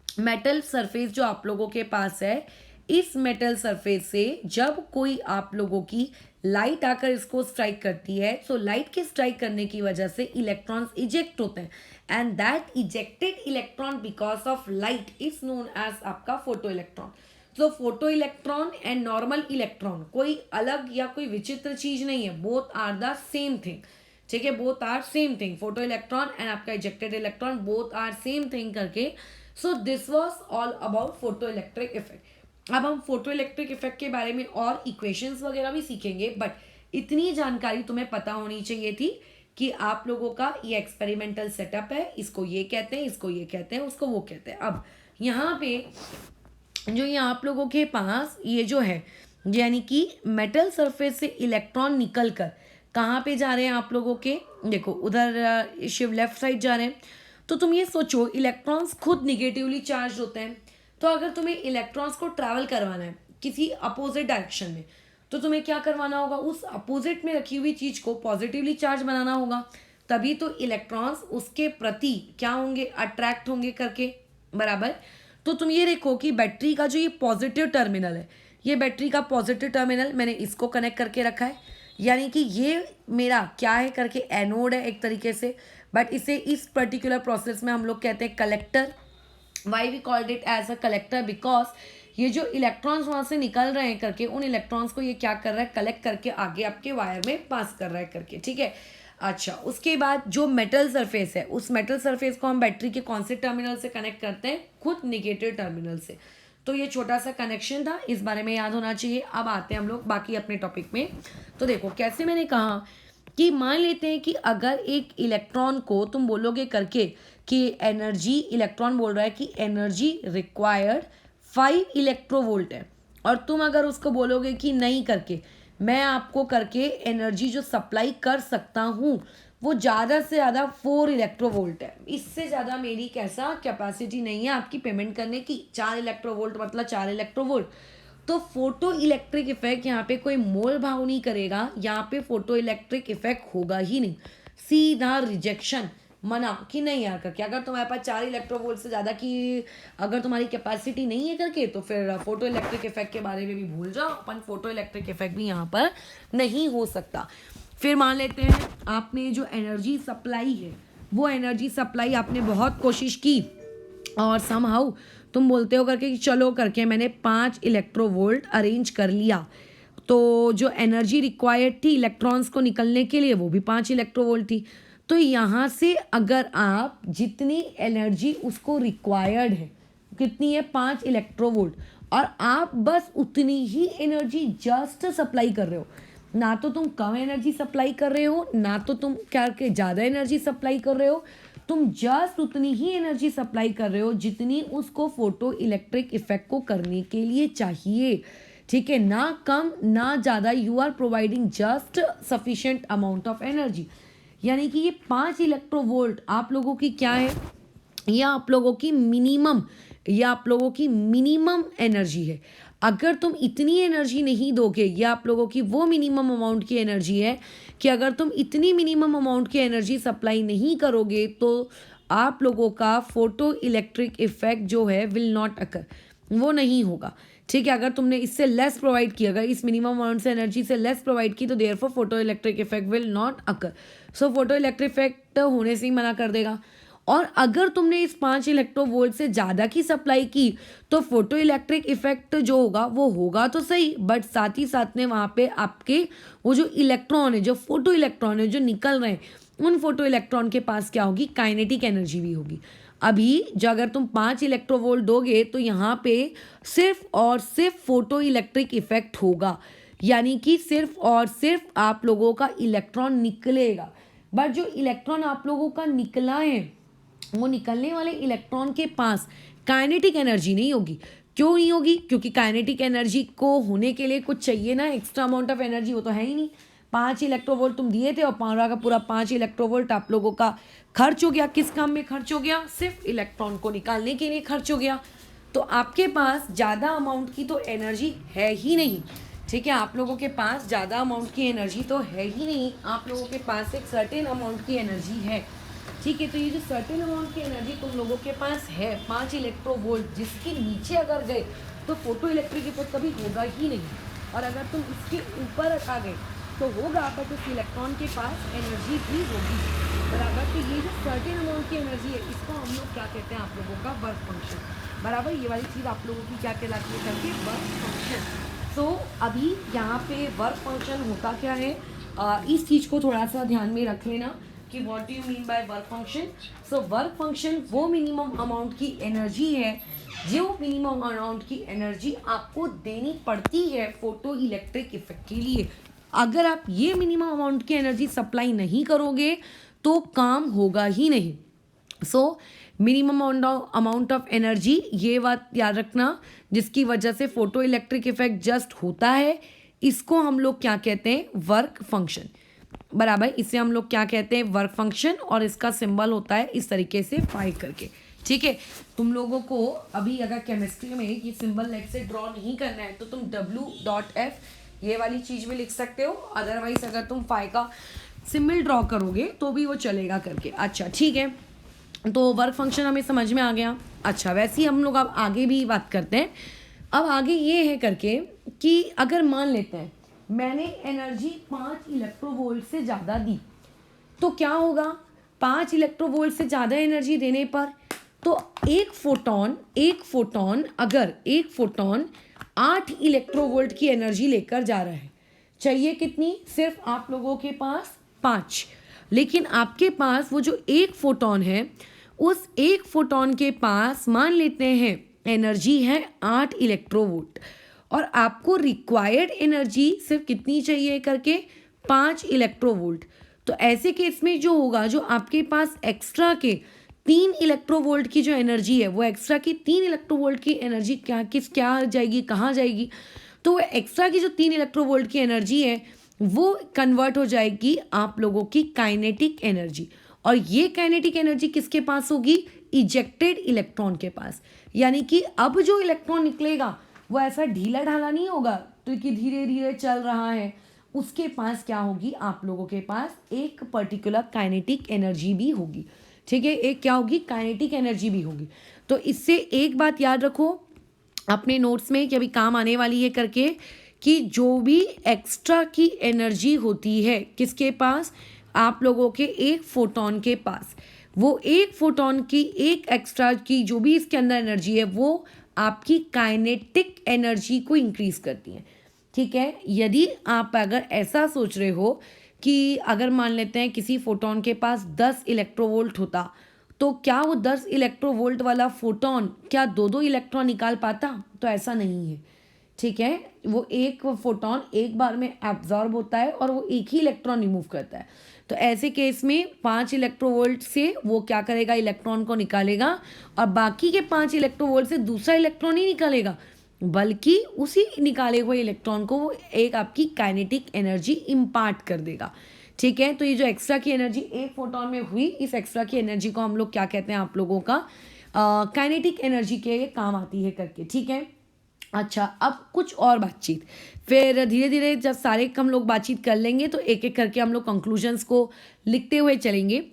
metal surface जो आप लोगों के पास है, इस मेटल सरफेस से जब कोई आप लोगों की लाइट आकर इसको स्ट्राइक करती है, तो लाइट के स्ट्राइक करने की वजह से इलेक्ट्रॉन्स इजेक्ट होते हैं, and that ejected electron because of light is known as आपका फोटो इलेक्ट्रॉन। तो photoelectron and normal electron कोई अलग या कोई विचित्र चीज नहीं है, both are the same thing. ठीक है, both are same thing, photoelectron and आपका ejected electron both are same thing करके। So this was all about photo electric effect. अब हम फोटो इलेक्ट्रिक इफेक्ट के बारे में और इक्वेशंस वगैरह भी सीखेंगे, बट इतनी जानकारी तुम्हें पता होनी चाहिए थी कि आप लोगों का ये एक्सपेरिमेंटल सेटअप है, इसको ये कहते हैं, इसको ये कहते हैं, उसको वो कहते हैं। अब यहाँ पे जो ये आप लोगों के पास ये जो है, यानी कि मेटल सरफेस से इलेक्ट्रॉन निकल कर कहाँ पे जा रहे हैं आप लोगों के, देखो उधर शिव लेफ्ट साइड जा रहे हैं। तो तुम ये सोचो, इलेक्ट्रॉन्स खुद निगेटिवली चार्ज होते हैं, तो अगर तुम्हें इलेक्ट्रॉन्स को ट्रैवल करवाना है किसी अपोजिट डायरेक्शन में, तो तुम्हें क्या करवाना होगा, उस अपोजिट में रखी हुई चीज को पॉजिटिवली चार्ज बनाना होगा, तभी तो इलेक्ट्रॉन्स उसके प्रति क्या होंगे, अट्रैक्ट होंगे करके। बराबर। तो तुम ये देखो कि बैटरी का जो ये पॉजिटिव टर्मिनल है, ये बैटरी का पॉजिटिव टर्मिनल मैंने इसको कनेक्ट करके रखा है, यानी कि ये मेरा क्या है करके एनोड है एक तरीके से, बट इसे इस पर्टिकुलर प्रोसेस में हम लोग कहते हैं collector. Why we called it as a collector, because ये जो इलेक्ट्रॉन्स वहाँ से निकल रहे हैं करके, उन इलेक्ट्रॉन्स को ये क्या कर रहा है, कलेक्ट करके आगे आपके वायर में पास कर रहा है करके। ठीक है, अच्छा उसके बाद जो मेटल सरफेस है, उस मेटल सरफेस को हम बैटरी के कौन से टर्मिनल से कनेक्ट करते हैं, खुद निगेटिव टर्मिनल से। तो ये छोटा सा कनेक्शन था, इस बारे में याद होना चाहिए। अब आते हैं हम लोग बाकी अपने टॉपिक में। तो देखो कैसे, मैंने कहा कि मान लेते हैं कि अगर एक इलेक्ट्रॉन को तुम बोलोगे करके कि एनर्जी, इलेक्ट्रॉन बोल रहा है कि एनर्जी रिक्वायर्ड 5 इलेक्ट्रोवोल्ट है, और तुम अगर उसको बोलोगे कि नहीं करके मैं आपको करके एनर्जी जो सप्लाई कर सकता हूँ वो ज़्यादा से ज़्यादा 4 इलेक्ट्रोवोल्ट है, इससे ज़्यादा मेरी कैसा कैपेसिटी नहीं है आपकी पेमेंट करने की। 4 इलेक्ट्रोवोल्ट मतलब 4 इलेक्ट्रोवोल्ट। तो फोटो इलेक्ट्रिक इफेक्ट यहाँ पे कोई मोल भाव नहीं करेगा, यहाँ पे फोटो इलेक्ट्रिक इफेक्ट होगा ही नहीं, सीधा रिजेक्शन, मना कि नहीं यार करके। अगर तुम्हारे पास 4 इलेक्ट्रोवोल्ट से ज़्यादा की अगर तुम्हारी कैपेसिटी नहीं है करके, तो फिर फोटो इलेक्ट्रिक इफेक्ट के बारे में भी भूल जाओ, अपन फोटो इलेक्ट्रिक इफेक्ट भी यहाँ पर नहीं हो सकता। फिर मान लेते हैं आपने जो एनर्जी सप्लाई है वो एनर्जी सप्लाई आपने बहुत कोशिश की और समहाउ तुम बोलते हो करके कि चलो करके मैंने 5 इलेक्ट्रोवोल्ट अरेंज कर लिया, तो जो एनर्जी रिक्वायर्ड थी इलेक्ट्रॉन्स को निकलने के लिए वो भी 5 इलेक्ट्रोवोल्ट थी। तो यहाँ से अगर आप जितनी एनर्जी उसको रिक्वायर्ड है कितनी है 5 इलेक्ट्रोवोल्ट, और आप बस उतनी ही एनर्जी जस्ट सप्लाई कर रहे हो, ना तो तुम कम एनर्जी सप्लाई कर रहे हो ना तो तुम क्या के ज़्यादा एनर्जी सप्लाई कर रहे हो, तुम जस्ट उतनी ही एनर्जी सप्लाई कर रहे हो जितनी उसको फोटो इलेक्ट्रिक इफेक्ट को करने के लिए चाहिए। ठीक है, ना कम ना ज़्यादा, you are providing just sufficient amount of energy. यानी कि ये 5 इलेक्ट्रोवोल्ट आप लोगों की क्या है, या आप लोगों की मिनिमम एनर्जी है। अगर तुम इतनी एनर्जी नहीं दोगे, या आप लोगों की वो मिनिमम अमाउंट की एनर्जी है कि अगर तुम इतनी मिनिमम अमाउंट की एनर्जी सप्लाई नहीं करोगे तो आप लोगों का फोटो इलेक्ट्रिक इफेक्ट जो है विल नॉट अकर, वो नहीं होगा। ठीक है, अगर तुमने इससे लेस प्रोवाइड किया, अगर इस मिनिमम अमाउंट से एनर्जी से लेस प्रोवाइड की, तो therefore photo electric effect will not occur. So photo electric effect होने से ही मना कर देगा। और अगर तुमने इस 5 इलेक्ट्रोवोल्ट से ज़्यादा की सप्लाई की तो फोटो इलेक्ट्रिक इफेक्ट जो होगा वो होगा तो सही, बट साथ ही साथ में वहाँ पे आपके वो जो इलेक्ट्रॉन है, जो फोटो इलेक्ट्रॉन है जो निकल रहे हैं, उन फोटो इलेक्ट्रॉन के पास क्या होगी, काइनेटिक एनर्जी भी होगी। अभी जो अगर तुम 5 इलेक्ट्रोवोल्ट दोगे तो यहाँ पे सिर्फ और सिर्फ फोटो इलेक्ट्रिक इफेक्ट होगा, यानी कि सिर्फ और सिर्फ आप लोगों का इलेक्ट्रॉन निकलेगा। बट जो इलेक्ट्रॉन आप लोगों का निकला है वो निकलने वाले इलेक्ट्रॉन के पास काइनेटिक एनर्जी नहीं होगी। क्यों नहीं होगी, क्योंकि काइनेटिक एनर्जी को होने के लिए कुछ चाहिए ना, एक्स्ट्रा अमाउंट ऑफ एनर्जी, वो तो है ही नहीं। 5 इलेक्ट्रोवोल्ट तुम दिए थे और पूरा का पूरा 5 इलेक्ट्रोवोल्ट आप लोगों का खर्च हो गया। किस काम में खर्च हो गया, सिर्फ इलेक्ट्रॉन को निकालने के लिए खर्च हो गया। तो आपके पास ज़्यादा अमाउंट की तो एनर्जी है ही नहीं। ठीक है, आप लोगों के पास ज़्यादा अमाउंट की एनर्जी तो है ही नहीं, आप लोगों के पास एक सर्टेन अमाउंट की एनर्जी है। ठीक है, तो ये जो सर्टेन अमाउंट की एनर्जी तुम लोगों के पास है 5 इलेक्ट्रोवोल्ट, जिसके नीचे अगर गए तो फोटो इलेक्ट्रिक इफेक्ट कभी होगा ही नहीं, और अगर तुम इसके ऊपर आ गए तो होगा, बट उस इलेक्ट्रॉन के पास एनर्जी भी होगी, बराबर। तो ये जो सर्टेन अमाउंट की एनर्जी है इसको हम लोग क्या कहते हैं, आप लोगों का वर्क फंक्शन, बराबर। ये वाली चीज़ आप लोगों की क्या कहलाती है करके, वर्क फंक्शन। तो अभी यहाँ पे वर्क फंक्शन होता क्या है, इस चीज़ को थोड़ा सा ध्यान में रख लेना कि what do you mean by work function. So work function वो मिनिमम अमाउंट की एनर्जी है जो मिनिमम अमाउंट की एनर्जी आपको देनी पड़ती है फोटो इलेक्ट्रिक इफेक्ट के लिए। अगर आप ये मिनिमम अमाउंट की एनर्जी सप्लाई नहीं करोगे तो काम होगा ही नहीं। So minimum amount of energy, ये बात याद रखना, जिसकी वजह से फोटो इलेक्ट्रिक इफेक्ट जस्ट होता है, इसको हम लोग क्या कहते हैं, वर्क फंक्शन, बराबर। इसे हम लोग क्या कहते हैं, वर्क फंक्शन, और इसका सिंबल होता है इस तरीके से फाई करके। ठीक है, तुम लोगों को अभी अगर केमिस्ट्री में ये सिंबल लेट से ड्रॉ नहीं करना है तो तुम W.F ये वाली चीज़ में लिख सकते हो, अदरवाइज अगर तुम फाई का सिंबल ड्रॉ करोगे तो भी वो चलेगा करके। अच्छा ठीक है, तो वर्क फंक्शन हमें समझ में आ गया। अच्छा, वैसे ही हम लोग अब आगे भी बात करते हैं। अब आगे ये है करके कि अगर मान लेते हैं मैंने एनर्जी 5 इलेक्ट्रोवोल्ट से ज़्यादा दी तो क्या होगा, 5 इलेक्ट्रोवोल्ट से ज़्यादा एनर्जी देने पर तो एक फोटॉन अगर एक फोटॉन 8 इलेक्ट्रोवोल्ट की एनर्जी लेकर जा रहा है, चाहिए कितनी, सिर्फ आप लोगों के पास 5, लेकिन आपके पास वो जो एक फोटॉन है, उस एक फोटॉन के पास मान लेते हैं एनर्जी है 8 इलेक्ट्रोवोल्ट, और आपको रिक्वायर्ड एनर्जी सिर्फ कितनी चाहिए करके, 5 इलेक्ट्रोवोल्ट। तो ऐसे केस में जो होगा, जो आपके पास एक्स्ट्रा के 3 इलेक्ट्रोवोल्ट की जो एनर्जी है, वो एक्स्ट्रा की 3 इलेक्ट्रोवोल्ट की एनर्जी क्या जाएगी, कहाँ जाएगी, तो वो एक्स्ट्रा की जो 3 इलेक्ट्रोवोल्ट की एनर्जी है वो कन्वर्ट हो जाएगी आप लोगों की काइनेटिक एनर्जी। और ये काइनेटिक एनर्जी किसके पास होगी, इजेक्टेड इलेक्ट्रॉन के पास। यानी कि अब जो इलेक्ट्रॉन निकलेगा वो ऐसा ढीला ढाला नहीं होगा तो कि धीरे धीरे चल रहा है, उसके पास क्या होगी, आप लोगों के पास एक पर्टिकुलर काइनेटिक एनर्जी भी होगी। ठीक है, एक क्या होगी, काइनेटिक एनर्जी भी होगी। तो इससे एक बात याद रखो अपने नोट्स में कि अभी काम आने वाली है करके, कि जो भी एक्स्ट्रा की एनर्जी होती है किसके पास, आप लोगों के एक फोटोन के पास, वो एक फोटोन की एक एक्स्ट्रा की जो भी इसके अंदर एनर्जी है वो आपकी काइनेटिक एनर्जी को इंक्रीज करती है। ठीक है, यदि आप अगर ऐसा सोच रहे हो कि अगर मान लेते हैं किसी फोटोन के पास 10 इलेक्ट्रोवोल्ट होता, तो क्या वो 10 इलेक्ट्रोवोल्ट वाला फोटोन क्या दो दो इलेक्ट्रॉन निकाल पाता? तो ऐसा नहीं है। ठीक है, वो एक फोटोन एक बार में एब्जॉर्ब होता है और वो एक ही इलेक्ट्रॉन रिमूव करता है। तो ऐसे केस में 5 इलेक्ट्रोवोल्ट से वो क्या करेगा, इलेक्ट्रॉन को निकालेगा और बाकी के 5 इलेक्ट्रोवोल्ट से दूसरा इलेक्ट्रॉन ही निकालेगा, बल्कि उसी निकाले हुए इलेक्ट्रॉन को वो एक आपकी काइनेटिक एनर्जी इम्पार्ट कर देगा। ठीक है, तो ये जो एक्स्ट्रा की एनर्जी एक फोटोन में हुई, इस एक्स्ट्रा की एनर्जी को हम लोग क्या कहते हैं आप लोगों का काइनेटिक एनर्जी के काम आती है करके। ठीक है, अच्छा अब कुछ और बातचीत, फिर धीरे धीरे जब सारे हम लोग बातचीत कर लेंगे तो एक एक करके हम लोग कंक्लूजन्स को लिखते हुए चलेंगे।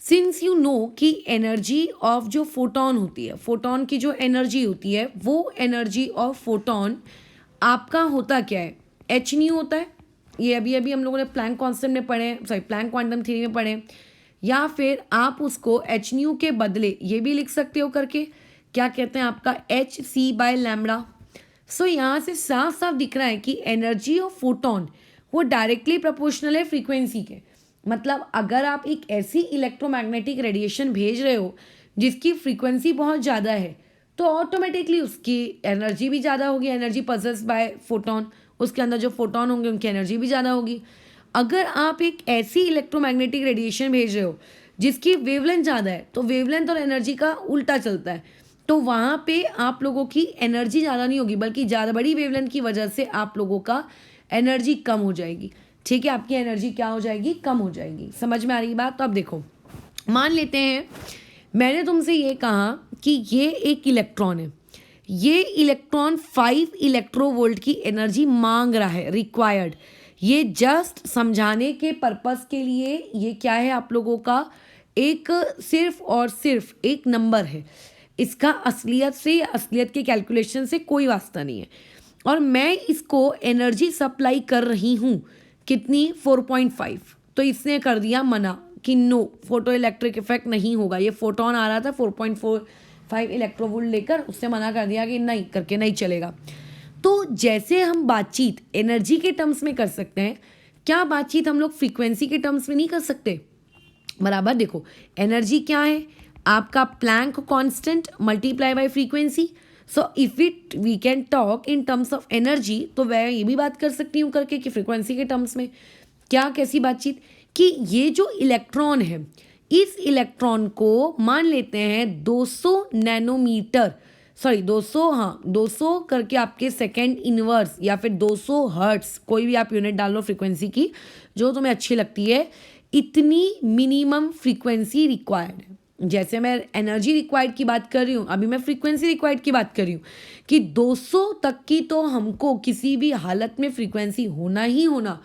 सिंस यू नो कि एनर्जी ऑफ जो फोटोन होती है, फोटोन की जो एनर्जी होती है, वो एनर्जी ऑफ फोटोन आपका होता क्या है, एच न्यू होता है। ये अभी अभी हम लोगों ने प्लैंक कांस्टेंट में पढ़े, सॉरी प्लैंक क्वांटम थ्योरी में पढ़े। या फिर आप उसको एच न्यू के बदले ये भी लिख सकते हो करके, क्या कहते हैं आपका एच सी बाय लैम्बडा। सो यहाँ से साफ साफ दिख रहा है कि एनर्जी ऑफ फोटोन वो डायरेक्टली प्रोपोर्शनल है फ्रीक्वेंसी के। मतलब अगर आप एक ऐसी इलेक्ट्रोमैग्नेटिक रेडिएशन भेज रहे हो जिसकी फ्रीक्वेंसी बहुत ज़्यादा है, तो ऑटोमेटिकली उसकी एनर्जी भी ज़्यादा होगी, एनर्जी पजेस्ड बाय फोटोन, उसके अंदर जो फोटोन होंगे उनकी एनर्जी भी ज़्यादा होगी। अगर आप एक ऐसी इलेक्ट्रोमैग्नेटिक रेडिएशन भेज रहे हो जिसकी वेवलेंथ ज़्यादा है, तो वेवलेंथ और एनर्जी का उल्टा चलता है, तो वहाँ पे आप लोगों की एनर्जी ज़्यादा नहीं होगी, बल्कि ज़्यादा बड़ी वेवलेंथ की वजह से आप लोगों का एनर्जी कम हो जाएगी। ठीक है, आपकी एनर्जी क्या हो जाएगी, कम हो जाएगी। समझ में आ रही बात? तो अब देखो, मान लेते हैं मैंने तुमसे ये कहा कि ये एक इलेक्ट्रॉन है, ये इलेक्ट्रॉन 5 इलेक्ट्रोवोल्ट की एनर्जी मांग रहा है, रिक्वायर्ड। ये जस्ट समझाने के पर्पस के लिए ये क्या है आप लोगों का, एक सिर्फ और सिर्फ एक नंबर है, इसका असलियत से, असलियत के कैलकुलेशन से कोई वास्ता नहीं है। और मैं इसको एनर्जी सप्लाई कर रही हूँ कितनी, 4.5। तो इसने कर दिया मना कि नो, फोटो इलेक्ट्रिक इफेक्ट नहीं होगा। ये फोटोन आ रहा था 4.45 इलेक्ट्रोवोल्ट लेकर, उससे मना कर दिया कि नहीं करके नहीं चलेगा। तो जैसे हम बातचीत एनर्जी के टर्म्स में कर सकते हैं, क्या बातचीत हम लोग फ्रीक्वेंसी के टर्म्स में नहीं कर सकते? बराबर। देखो एनर्जी क्या है, आपका Planck constant multiply by frequency. So if it we can talk in terms of energy, तो मैं ये भी बात कर सकती हूँ करके कि फ्रीक्वेंसी के टर्म्स में। क्या कैसी बातचीत कि ये जो इलेक्ट्रॉन है, इस इलेक्ट्रॉन को मान लेते हैं 200 नैनोमीटर, सॉरी 200, हाँ 200 करके आपके सेकेंड इनवर्स, या फिर 200 हर्ट्स, कोई भी आप यूनिट डाल लो फ्रीक्वेंसी की जो तुम्हें अच्छी लगती है, इतनी मिनिमम फ्रीक्वेंसी रिक्वायर्ड है। जैसे मैं एनर्जी रिक्वायर्ड की बात कर रही हूँ, अभी मैं फ्रीक्वेंसी रिक्वायर्ड की बात कर रही हूँ कि 200 तक की तो हमको किसी भी हालत में फ्रीक्वेंसी होना ही होना।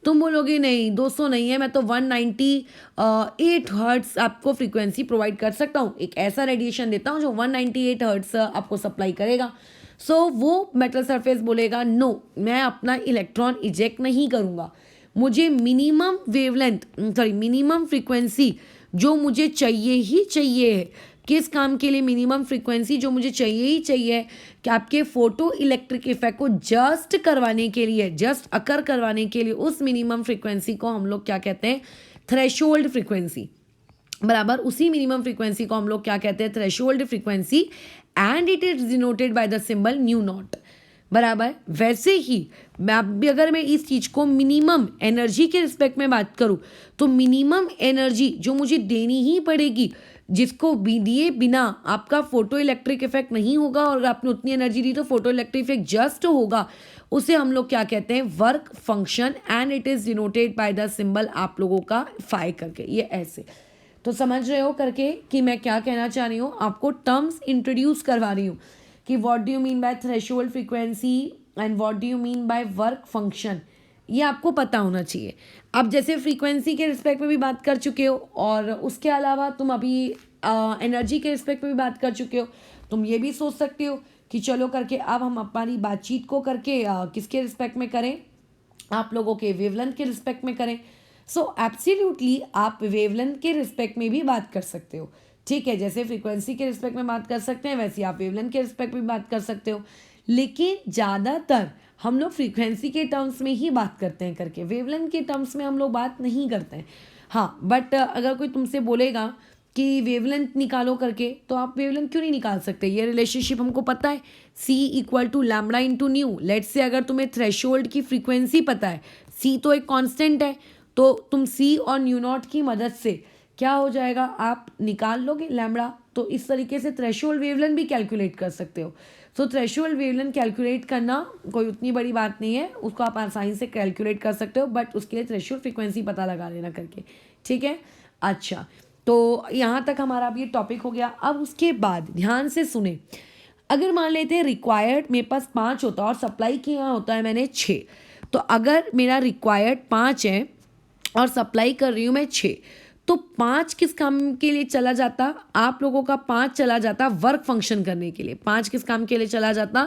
तुम बोलोगे नहीं 200 नहीं है, मैं तो 198 हर्ट्स आपको फ्रीक्वेंसी प्रोवाइड कर सकता हूँ, एक ऐसा रेडिएशन देता हूँ जो 198 हर्ट्स आपको सप्लाई करेगा। सो वो मेटल सरफेस बोलेगा नो, मैं अपना इलेक्ट्रॉन इजेक्ट नहीं करूँगा, मुझे minimum wavelength, sorry minimum frequency जो मुझे चाहिए ही चाहिए है। किस काम के लिए मिनिमम फ्रीक्वेंसी जो मुझे चाहिए ही चाहिए, कि आपके फोटो इलेक्ट्रिक इफेक्ट को जस्ट करवाने के लिए, जस्ट अकर करवाने के लिए, उस मिनिमम फ्रीक्वेंसी को हम लोग क्या कहते हैं, थ्रेशोल्ड फ्रीक्वेंसी। बराबर, उसी मिनिमम फ्रीक्वेंसी को हम लोग क्या कहते हैं, threshold frequency, and it is denoted by the symbol new naught. बराबर, वैसे ही मैं अगर मैं इस चीज़ को मिनिमम एनर्जी के रिस्पेक्ट में बात करूँ, तो मिनिमम एनर्जी जो मुझे देनी ही पड़ेगी, जिसको दिए बिना आपका फोटो इलेक्ट्रिक इफेक्ट नहीं होगा, और आपने उतनी एनर्जी दी तो फोटो इलेक्ट्रिक इफेक्ट जस्ट होगा, उसे हम लोग क्या कहते हैं, work function, and it is denoted by the symbol आप लोगों का फाई करके, ये ऐसे। तो समझ रहे हो करके कि मैं क्या कहना चाह रही हूँ, आपको टर्म्स इंट्रोड्यूस करवा रही हूँ कि what do you mean bye threshold frequency and what do you mean by work function, ये आपको पता होना चाहिए। अब जैसे फ्रीक्वेंसी के रिस्पेक्ट में भी बात कर चुके हो, और उसके अलावा तुम अभी एनर्जी के रिस्पेक्ट में भी बात कर चुके हो, तुम ये भी सोच सकते हो कि चलो करके अब हम हमारी बातचीत को करके किसके रिस्पेक्ट में करें, आप लोगों के वेवलेंथ के रिस्पेक्ट में करें। सो एब्सोल्युटली आप वेवलेंथ के रिस्पेक्ट में भी बात कर सकते हो, ठीक है। जैसे फ्रीक्वेंसी के रिस्पेक्ट में बात कर सकते हैं, वैसे आप वेवलेंथ के रिस्पेक्ट में बात कर सकते हो, लेकिन ज़्यादातर हम लोग फ्रीक्वेंसी के टर्म्स में ही बात करते हैं करके, वेवलेंथ के टर्म्स में हम लोग बात नहीं करते हैं। हाँ, बट अगर कोई तुमसे बोलेगा कि वेवलेंथ निकालो करके, तो आप वेवलेंथ क्यों नहीं निकाल सकते? ये रिलेशनशिप हमको पता है, C equal to lambda into nu. Let's say अगर तुम्हें थ्रेशोल्ड की फ्रीक्वेंसी पता है, C तो एक कांस्टेंट है, तो तुम C और न्यू नॉट की मदद से क्या हो जाएगा, आप निकाल लोगे लैम्बडा। तो इस तरीके से थ्रेशोल्ड वेवलेंथ भी कैलकुलेट कर सकते हो। सो थ्रेशोल्ड वेवलेंथ कैलकुलेट करना कोई उतनी बड़ी बात नहीं है, उसको आप आसानी से कैलकुलेट कर सकते हो, बट उसके लिए थ्रेशोल्ड फ्रीक्वेंसी पता लगा लेना करके, ठीक है। अच्छा, तो यहाँ तक हमारा अब ये टॉपिक हो गया। अब उसके बाद ध्यान से सुने, अगर मान लेते हैं रिक्वायर्ड मेरे पास 5 होता है और सप्लाई किया होता है मैंने 6, तो अगर मेरा रिक्वायर्ड 5 है और सप्लाई कर रही हूँ मैं 6, तो 5 किस काम के लिए चला जाता? आप लोगों का 5 चला जाता वर्क फंक्शन करने के लिए। 5 किस काम के लिए चला जाता?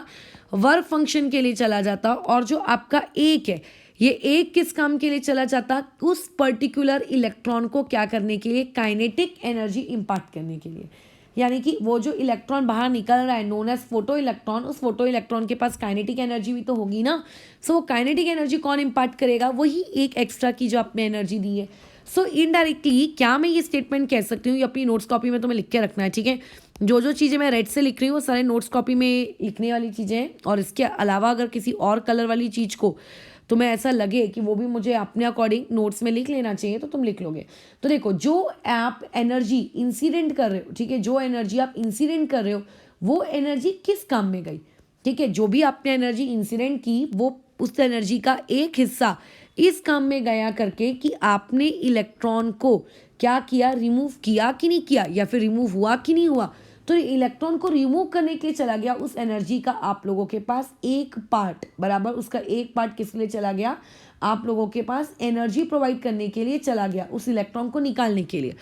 वर्क फंक्शन के लिए चला जाता। और जो आपका 1 है, ये 1 किस काम के लिए चला जाता? उस पर्टिकुलर इलेक्ट्रॉन को क्या करने के लिए? काइनेटिक एनर्जी इम्पार्ट करने के लिए। यानी कि वो जो इलेक्ट्रॉन बाहर निकल रहा है, नोन एज फोटो इलेक्ट्रॉन, उस फोटो इलेक्ट्रॉन के पास काइनेटिक एनर्जी भी तो होगी ना। सो वो काइनेटिक एनर्जी कौन इम्पार्ट करेगा? वही एक एक्स्ट्रा की जो आपने एनर्जी दी है। सो इनडायरेक्टली क्या मैं ये स्टेटमेंट कह सकती हूँ, ये अपनी नोट्स कॉपी में तुम्हें लिख के रखना है, ठीक है। जो चीज़ें मैं रेड से लिख रही हूँ वो सारे नोट्स कॉपी में लिखने वाली चीज़ें हैं, और इसके अलावा अगर किसी और कलर वाली चीज़ को तुम्हें ऐसा लगे कि वो भी मुझे अपने अकॉर्डिंग नोट्स में लिख लेना चाहिए, तो तुम लिख लोगे। तो देखो, जो आप एनर्जी इंसिडेंट कर रहे हो, ठीक है, जो एनर्जी आप इंसिडेंट कर रहे हो, वो एनर्जी किस काम में गई, ठीक है। जो भी आपने एनर्जी इंसिडेंट की, वो उस एनर्जी का एक हिस्सा इस काम में गया करके कि आपने इलेक्ट्रॉन को क्या किया, रिमूव किया कि नहीं किया, या फिर रिमूव हुआ कि नहीं हुआ। तो इलेक्ट्रॉन को रिमूव करने के लिए चला गया उस एनर्जी का आप लोगों के पास एक पार्ट, बराबर उसका एक पार्ट किसके लिए चला गया? आप लोगों के पास एनर्जी प्रोवाइड करने के लिए चला गया, उस इलेक्ट्रॉन को निकालने के लिए।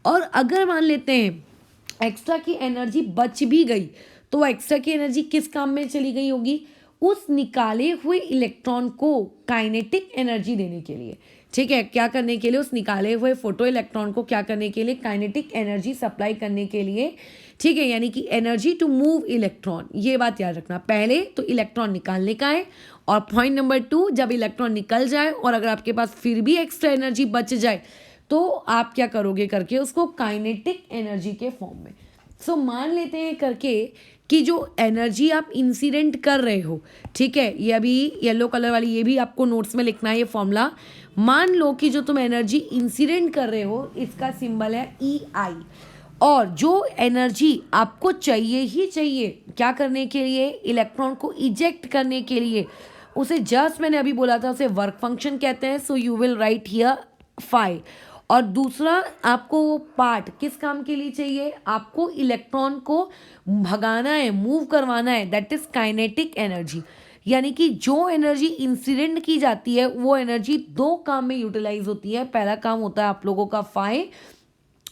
और अगर मान लेते हैं एक्स्ट्रा की एनर्जी बच भी गई, तो एक्स्ट्रा की एनर्जी किस काम में चली गई होगी? उस निकाले हुए इलेक्ट्रॉन को काइनेटिक एनर्जी देने के लिए, ठीक है। क्या करने के लिए? उस निकाले हुए फोटो इलेक्ट्रॉन को क्या करने के लिए? काइनेटिक एनर्जी सप्लाई करने के लिए, ठीक है। यानी कि एनर्जी टू मूव इलेक्ट्रॉन, ये बात याद रखना। पहले तो इलेक्ट्रॉन निकालने का है, और पॉइंट नंबर 2, जब इलेक्ट्रॉन निकल जाए और अगर आपके पास फिर भी एक्स्ट्रा एनर्जी बच जाए, तो आप क्या करोगे करके उसको काइनेटिक एनर्जी के फॉर्म में। सो मान लेते हैं करके कि जो एनर्जी आप इंसिडेंट कर रहे हो, ठीक है, ये अभी येलो कलर वाली, ये भी आपको नोट्स में लिखना है ये फॉर्मूला। मान लो कि जो तुम एनर्जी इंसिडेंट कर रहे हो, इसका सिंबल है EI, और जो एनर्जी आपको चाहिए ही चाहिए क्या करने के लिए? इलेक्ट्रॉन को इजेक्ट करने के लिए, उसे जस्ट मैंने अभी बोला था, उसे वर्क फंक्शन कहते हैं। So you will write here phi. और दूसरा, आपको वो पार्ट किस काम के लिए चाहिए? आपको इलेक्ट्रॉन को भगाना है, मूव करवाना है, दैट इज काइनेटिक एनर्जी। यानी कि जो एनर्जी इंसिडेंट की जाती है, वो एनर्जी 2 काम में यूटिलाइज होती है। पहला काम होता है आप लोगों का फाई,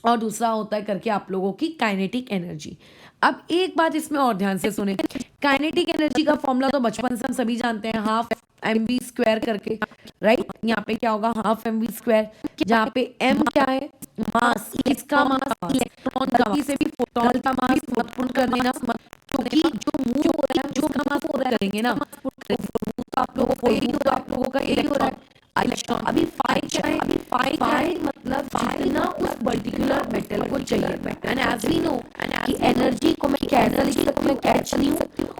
और दूसरा होता है करके आप लोगों की काइनेटिक एनर्जी। अब एक बात इसमें और ध्यान से सुने, काइनेटिक एनर्जी का फॉर्मूला तो बचपन से हम सभी जानते हैं, हाफ mv² करके, राइट। यहाँ पे क्या होगा? हाफ mv², जहाँ पे m क्या है? मास, किसका मास? इलेक्ट्रॉन का। गलती से भी फोटॉन का मास मत पुट कर देना, क्योंकि जो मूव हो रहा है, जो मास हो रहा है करेंगे ना, तो आप लोगों का यही हो रहा है इलेक्ट्रॉन। अभी फाई क्या है? अभी फाई मतलब जितना उस पर्टिकुलर मेटल को चाहिए। एंड एज वी नो कि एनर्जी को मैं कैसे लिख सकती हूँ? एच न्यू,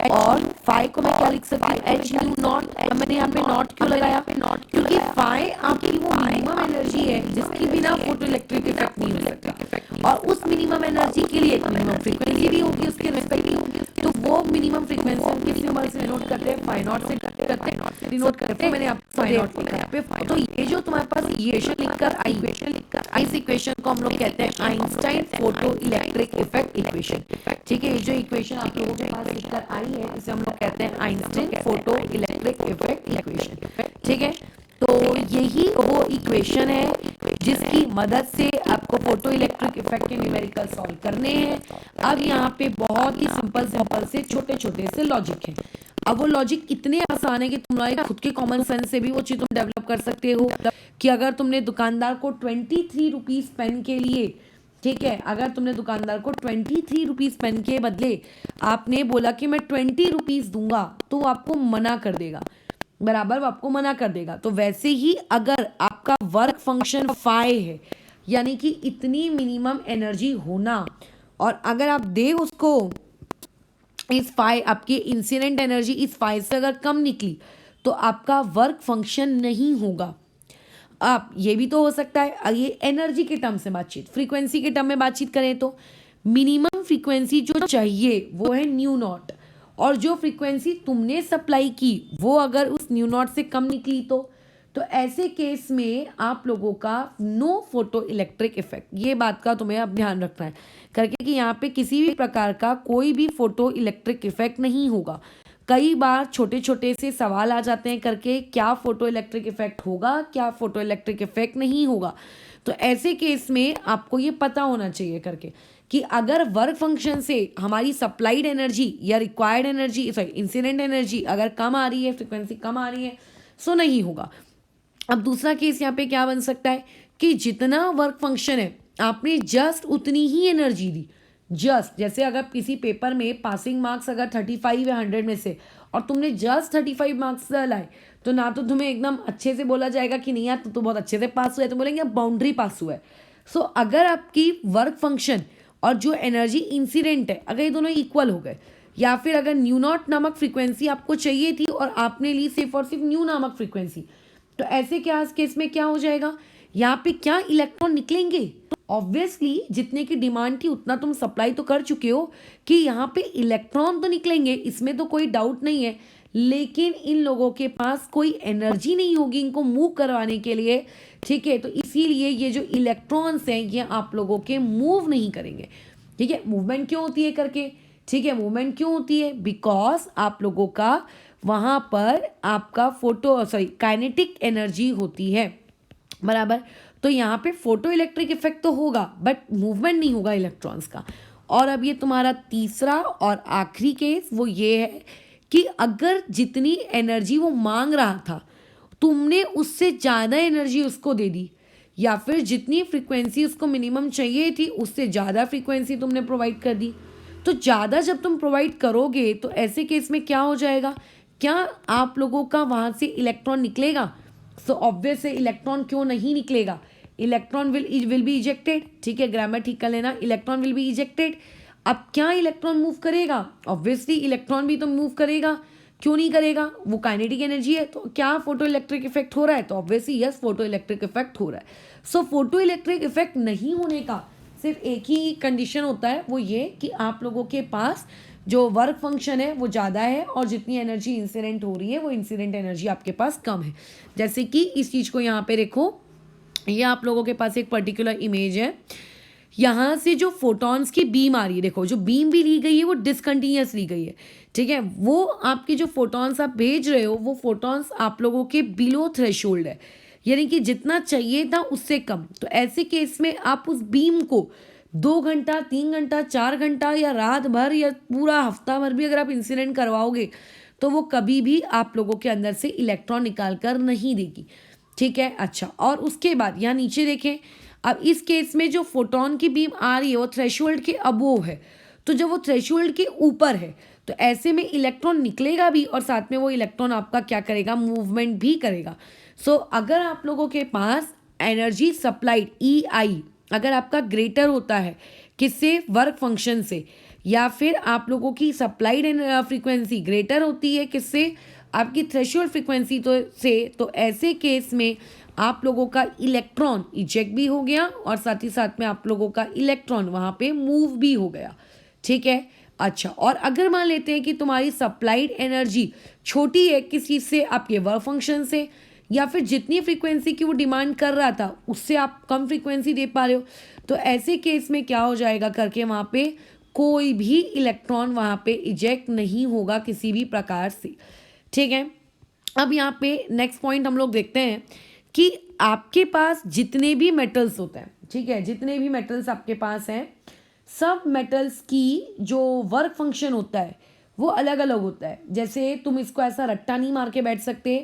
और फाई को मैं क्या लिख सकती हूँ? H nu not. मैंने यहाँ पे नॉट क्यों लगाया? क्योंकि फाई आपकी वो मिनिमम एनर्जी है जिसकी बिना फोटो इलेक्ट्रिक इफेक्ट नहीं हो सकता, और उस मिनिमम एनर्जी के लिए एक मिनिमम फ्रीक्वेंसी भी होगी, उसके रिस्पेक्ट भी होगी। तो वो मिनिमम फ्रीक्वेंसी हम किस नंबर से नोट करते हैं? फाई नॉट से करते हैं, नोट करते हैं। मैंने आपको फाई नॉट लिखा है। तो ये जो तुम्हारे पास इक्वेशन लिखकर आई, इस इक्वेशन को हम लोग कहते हैं Einstein photo electric effect equation, ठीक है। ये जो इक्वेशन आप लोगों के पास लिखकर आई है, इसे हम लोग कहते हैं Einstein photo electric effect equation, ठीक है। तो यही वो इक्वेशन है जिसकी मदद से आपको फोटो इलेक्ट्रिक इफेक्ट के न्यूमेरिकल सॉल्व करने हैं। अब यहाँ पे बहुत ही सिंपल से छोटे छोटे से लॉजिक है। अब वो लॉजिक इतने आसान है कि तुम्हारे खुद के कॉमन सेंस से भी वो चीज़ तुम डेवलप कर सकते हो कि अगर तुमने दुकानदार को 23 रुपीज़ पेन के लिए, ठीक है, अगर तुमने दुकानदार को 23 रुपीज़ पेन के बदले आपने बोला कि मैं 20 रुपीज़ दूंगा, तो वो आपको मना कर देगा, बराबर, वो आपको मना कर देगा। तो वैसे ही अगर आपका वर्क फंक्शन फाई है, यानी कि इतनी मिनिमम एनर्जी होना, और अगर आप दे उसको इस फाई, आपकी इंसिडेंट एनर्जी इस फाई से अगर कम निकली, तो आपका वर्क फंक्शन नहीं होगा। आप ये भी तो हो सकता है, ये एनर्जी के टर्म से बातचीत, फ्रीक्वेंसी के टर्म में बातचीत करें तो मिनिमम फ्रीक्वेंसी जो चाहिए वो है न्यू नॉट, और जो फ्रीक्वेंसी तुमने सप्लाई की वो अगर उस न्यू नॉट से कम निकली तो ऐसे केस में आप लोगों का नो फोटो इलेक्ट्रिक इफेक्ट, ये बात का तुम्हें अब ध्यान रखना है करके कि यहाँ पे किसी भी प्रकार का कोई भी फोटो इलेक्ट्रिक इफेक्ट नहीं होगा। कई बार छोटे छोटे से सवाल आ जाते हैं करके, क्या फोटो इलेक्ट्रिक इफेक्ट होगा, क्या फोटो इलेक्ट्रिक इफेक्ट नहीं होगा। तो ऐसे केस में आपको ये पता होना चाहिए करके कि अगर वर्क फंक्शन से हमारी सप्लाइड एनर्जी या required energy, sorry incident energy अगर कम आ रही है, फ्रिक्वेंसी कम आ रही है, सो नहीं होगा। अब दूसरा केस यहाँ पे क्या बन सकता है कि जितना वर्क फंक्शन है आपने जस्ट उतनी ही एनर्जी दी, जस्ट जैसे अगर किसी पेपर में पासिंग मार्क्स अगर 35 है 100 में से, और तुमने जस्ट 35 मार्क्स लाए, तो ना तो तुम्हें एकदम अच्छे से बोला जाएगा कि नहीं यार तो बहुत अच्छे से पास हुआ है, तो बोलेंगे बाउंड्री पास हुआ है। सो अगर आपकी वर्क फंक्शन और जो एनर्जी इंसिडेंट है अगर ये दोनों इक्वल हो गए, या फिर अगर न्यू नॉट नामक फ्रीक्वेंसी आपको चाहिए थी और आपने ली सिर्फ और सिर्फ न्यू नामक फ्रीक्वेंसी, तो ऐसे केस में क्या हो जाएगा, यहाँ पे क्या इलेक्ट्रॉन निकलेंगे। ऑब्वियसली जितने की डिमांड थी उतना तुम सप्लाई तो कर चुके हो कि यहाँ पे इलेक्ट्रॉन तो निकलेंगे, इसमें तो कोई डाउट नहीं है, लेकिन इन लोगों के पास कोई एनर्जी नहीं होगी इनको मूव करवाने के लिए, ठीक है। तो इसीलिए ये जो इलेक्ट्रॉन्स हैं ये आप लोगों के मूव नहीं करेंगे, ठीक है। मूवमेंट क्यों होती है करके, ठीक है, मूवमेंट क्यों होती है, बिकॉज आप लोगों का वहाँ पर आपका काइनेटिक एनर्जी होती है, बराबर। तो यहाँ पे फोटो इलेक्ट्रिक इफेक्ट तो होगा बट मूवमेंट नहीं होगा इलेक्ट्रॉन्स का। और अब ये तुम्हारा तीसरा और आखिरी केस वो ये है कि अगर जितनी एनर्जी वो मांग रहा था तुमने उससे ज़्यादा एनर्जी उसको दे दी, या फिर जितनी फ्रीक्वेंसी उसको मिनिमम चाहिए थी उससे ज़्यादा फ्रीक्वेंसी तुमने प्रोवाइड कर दी, तो ज़्यादा जब तुम प्रोवाइड करोगे तो ऐसे केस में क्या हो जाएगा, क्या आप लोगों का वहाँ से इलेक्ट्रॉन निकलेगा। सो ऑब्वियस है इलेक्ट्रॉन क्यों नहीं निकलेगा, इलेक्ट्रॉन विल बी इजेक्टेड, ठीक है, ग्रामर ठीक कर लेना, इलेक्ट्रॉन विल बी इजेक्टेड। अब क्या इलेक्ट्रॉन मूव करेगा, ऑब्वियसली इलेक्ट्रॉन भी तो मूव करेगा, क्यों नहीं करेगा, वो काइनेटिक एनर्जी है। तो क्या फोटो इलेक्ट्रिक इफेक्ट हो रहा है, तो obviously yes photo electric effect हो रहा है। सो फोटो इलेक्ट्रिक इफेक्ट नहीं होने का सिर्फ एक ही कंडीशन होता है, वो ये कि आप लोगों के पास जो वर्क फंक्शन है वो ज़्यादा है और जितनी एनर्जी इंसिडेंट हो रही है वो इंसिडेंट एनर्जी आपके पास कम है। जैसे कि इस चीज़ को यहाँ पे देखो, ये आप लोगों के पास एक पर्टिकुलर इमेज है, यहाँ से जो फोटॉन्स की बीम आ रही है, देखो जो बीम भी ली गई है वो डिसकंटिन्यूस ली गई है, ठीक है। वो आपकी जो फोटॉन्स आप भेज रहे हो वो फोटॉन्स आप लोगों के बिलो थ्रेशोल्ड है, यानी कि जितना चाहिए था उससे कम। तो ऐसे केस में आप उस बीम को 2 घंटा 3 घंटा 4 घंटा या रात भर या पूरा हफ्ता भर भी अगर आप इंसिडेंट करवाओगे तो वो कभी भी आप लोगों के अंदर से इलेक्ट्रॉन निकाल कर नहीं देगी, ठीक है। अच्छा, और उसके बाद यहाँ नीचे देखें, अब इस केस में जो फोटोन की बीम आ रही है वो थ्रेशोल्ड के अबोव है, तो जब वो थ्रेशोल्ड के ऊपर है तो ऐसे में इलेक्ट्रॉन निकलेगा भी और साथ में वो इलेक्ट्रॉन आपका क्या करेगा, मूवमेंट भी करेगा। सो अगर आप लोगों के पास एनर्जी सप्लाइड EI अगर आपका ग्रेटर होता है किससे, वर्क फंक्शन से, या फिर आप लोगों की सप्लाइड फ्रीक्वेंसी ग्रेटर होती है किससे, आपकी थ्रेशोल्ड फ्रीक्वेंसी तो ऐसे केस में आप लोगों का इलेक्ट्रॉन इजेक्ट भी हो गया और साथ ही साथ में आप लोगों का इलेक्ट्रॉन वहाँ पे मूव भी हो गया, ठीक है। अच्छा, और अगर मान लेते हैं कि तुम्हारी सप्लाइड एनर्जी छोटी है किस चीज़ से, आपके वर्क फंक्शन से, या फिर जितनी फ्रीक्वेंसी की वो डिमांड कर रहा था उससे आप कम फ्रीक्वेंसी दे पा रहे हो, तो ऐसे केस में क्या हो जाएगा करके वहाँ पे कोई भी इलेक्ट्रॉन वहाँ पे इजेक्ट नहीं होगा किसी भी प्रकार से, ठीक है। अब यहाँ पे नेक्स्ट पॉइंट हम लोग देखते हैं कि आपके पास जितने भी मेटल्स होते हैं, ठीक है, जितने भी मेटल्स आपके पास हैं, सब मेटल्स की जो वर्क फंक्शन होता है वो अलग अलग होता है। जैसे तुम इसको ऐसा रट्टा नहीं मार के बैठ सकते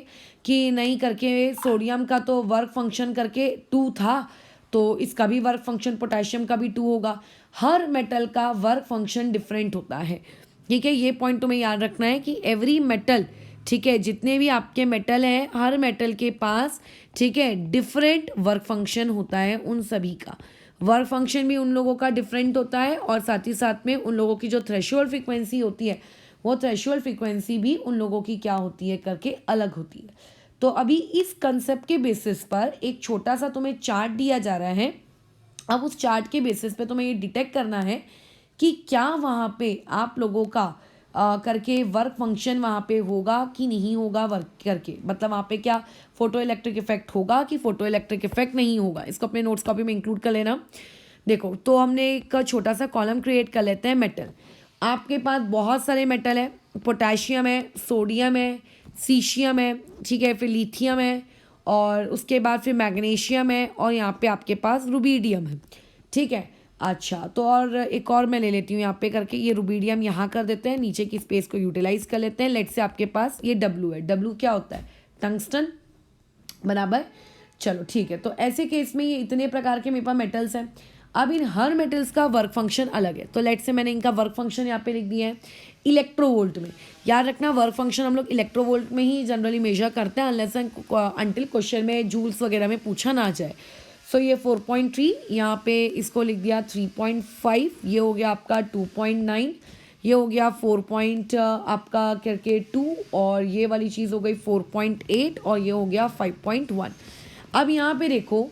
कि नहीं करके सोडियम का तो वर्क फंक्शन करके 2 था तो इसका भी वर्क फंक्शन पोटेशियम का भी 2 होगा। हर मेटल का वर्क फंक्शन डिफरेंट होता है, ठीक है। ये पॉइंट तुम्हें याद रखना है कि एवरी मेटल, ठीक है, जितने भी आपके मेटल हैं हर मेटल के पास, ठीक है, डिफरेंट वर्क फंक्शन होता है। उन सभी का वर्क फंक्शन भी उन लोगों का डिफरेंट होता है और साथ ही साथ में उन लोगों की जो थ्रेशोल्ड फ्रीक्वेंसी होती है वो थ्रेशोल्ड फ्रीक्वेंसी भी उन लोगों की क्या होती है करके अलग होती है। तो अभी इस कंसेप्ट के बेसिस पर एक छोटा सा तुम्हें चार्ट दिया जा रहा है। अब उस चार्ट के बेसिस पे तुम्हें ये डिटेक्ट करना है कि क्या वहाँ पे आप लोगों का करके वर्क फंक्शन वहाँ पे होगा कि नहीं होगा वर्क करके, मतलब वहाँ पे क्या फोटो इलेक्ट्रिक इफेक्ट होगा कि फोटो इलेक्ट्रिक इफेक्ट नहीं होगा। इसको अपने नोट्स कॉपी में इंक्लूड कर लेना। देखो तो हमने एक छोटा सा कॉलम क्रिएट कर लेते हैं मेटल। आपके पास बहुत सारे मेटल है, पोटेशियम है, सोडियम है, सीशियम है, ठीक है, फिर लिथियम है और उसके बाद फिर मैग्नीशियम है और यहाँ पे आपके पास रुबीडियम है, ठीक है। अच्छा तो और एक और मैं ले लेती हूँ यहाँ पे करके, ये रुबीडियम यहाँ कर देते हैं, नीचे की स्पेस को यूटिलाइज कर लेते हैं। लेट से आपके पास ये डब्लू है, डब्लू क्या होता है, टंगस्टन, बराबर। चलो ठीक है, तो ऐसे केस में ये इतने प्रकार के मेरे पास मेटल्स हैं। अब इन हर मेटल्स का वर्क फंक्शन अलग है, तो लेट से मैंने इनका वर्क फंक्शन यहाँ पे लिख दिया है इलेक्ट्रोवोल्ट में। याद रखना वर्क फंक्शन हम लोग इलेक्ट्रोवोल्ट में ही जनरली मेजर करते हैं अनलेस अंटिल क्वेश्चन में जूल्स वगैरह में पूछा ना जाए। सो ये 4.3, यहाँ पे इसको लिख दिया 3.5, ये हो गया आपका 2.9, ये हो गया 4 आपका करके 2 और ये वाली चीज़ हो गई 4.8 और ये हो गया 5.1। अब यहाँ पे देखो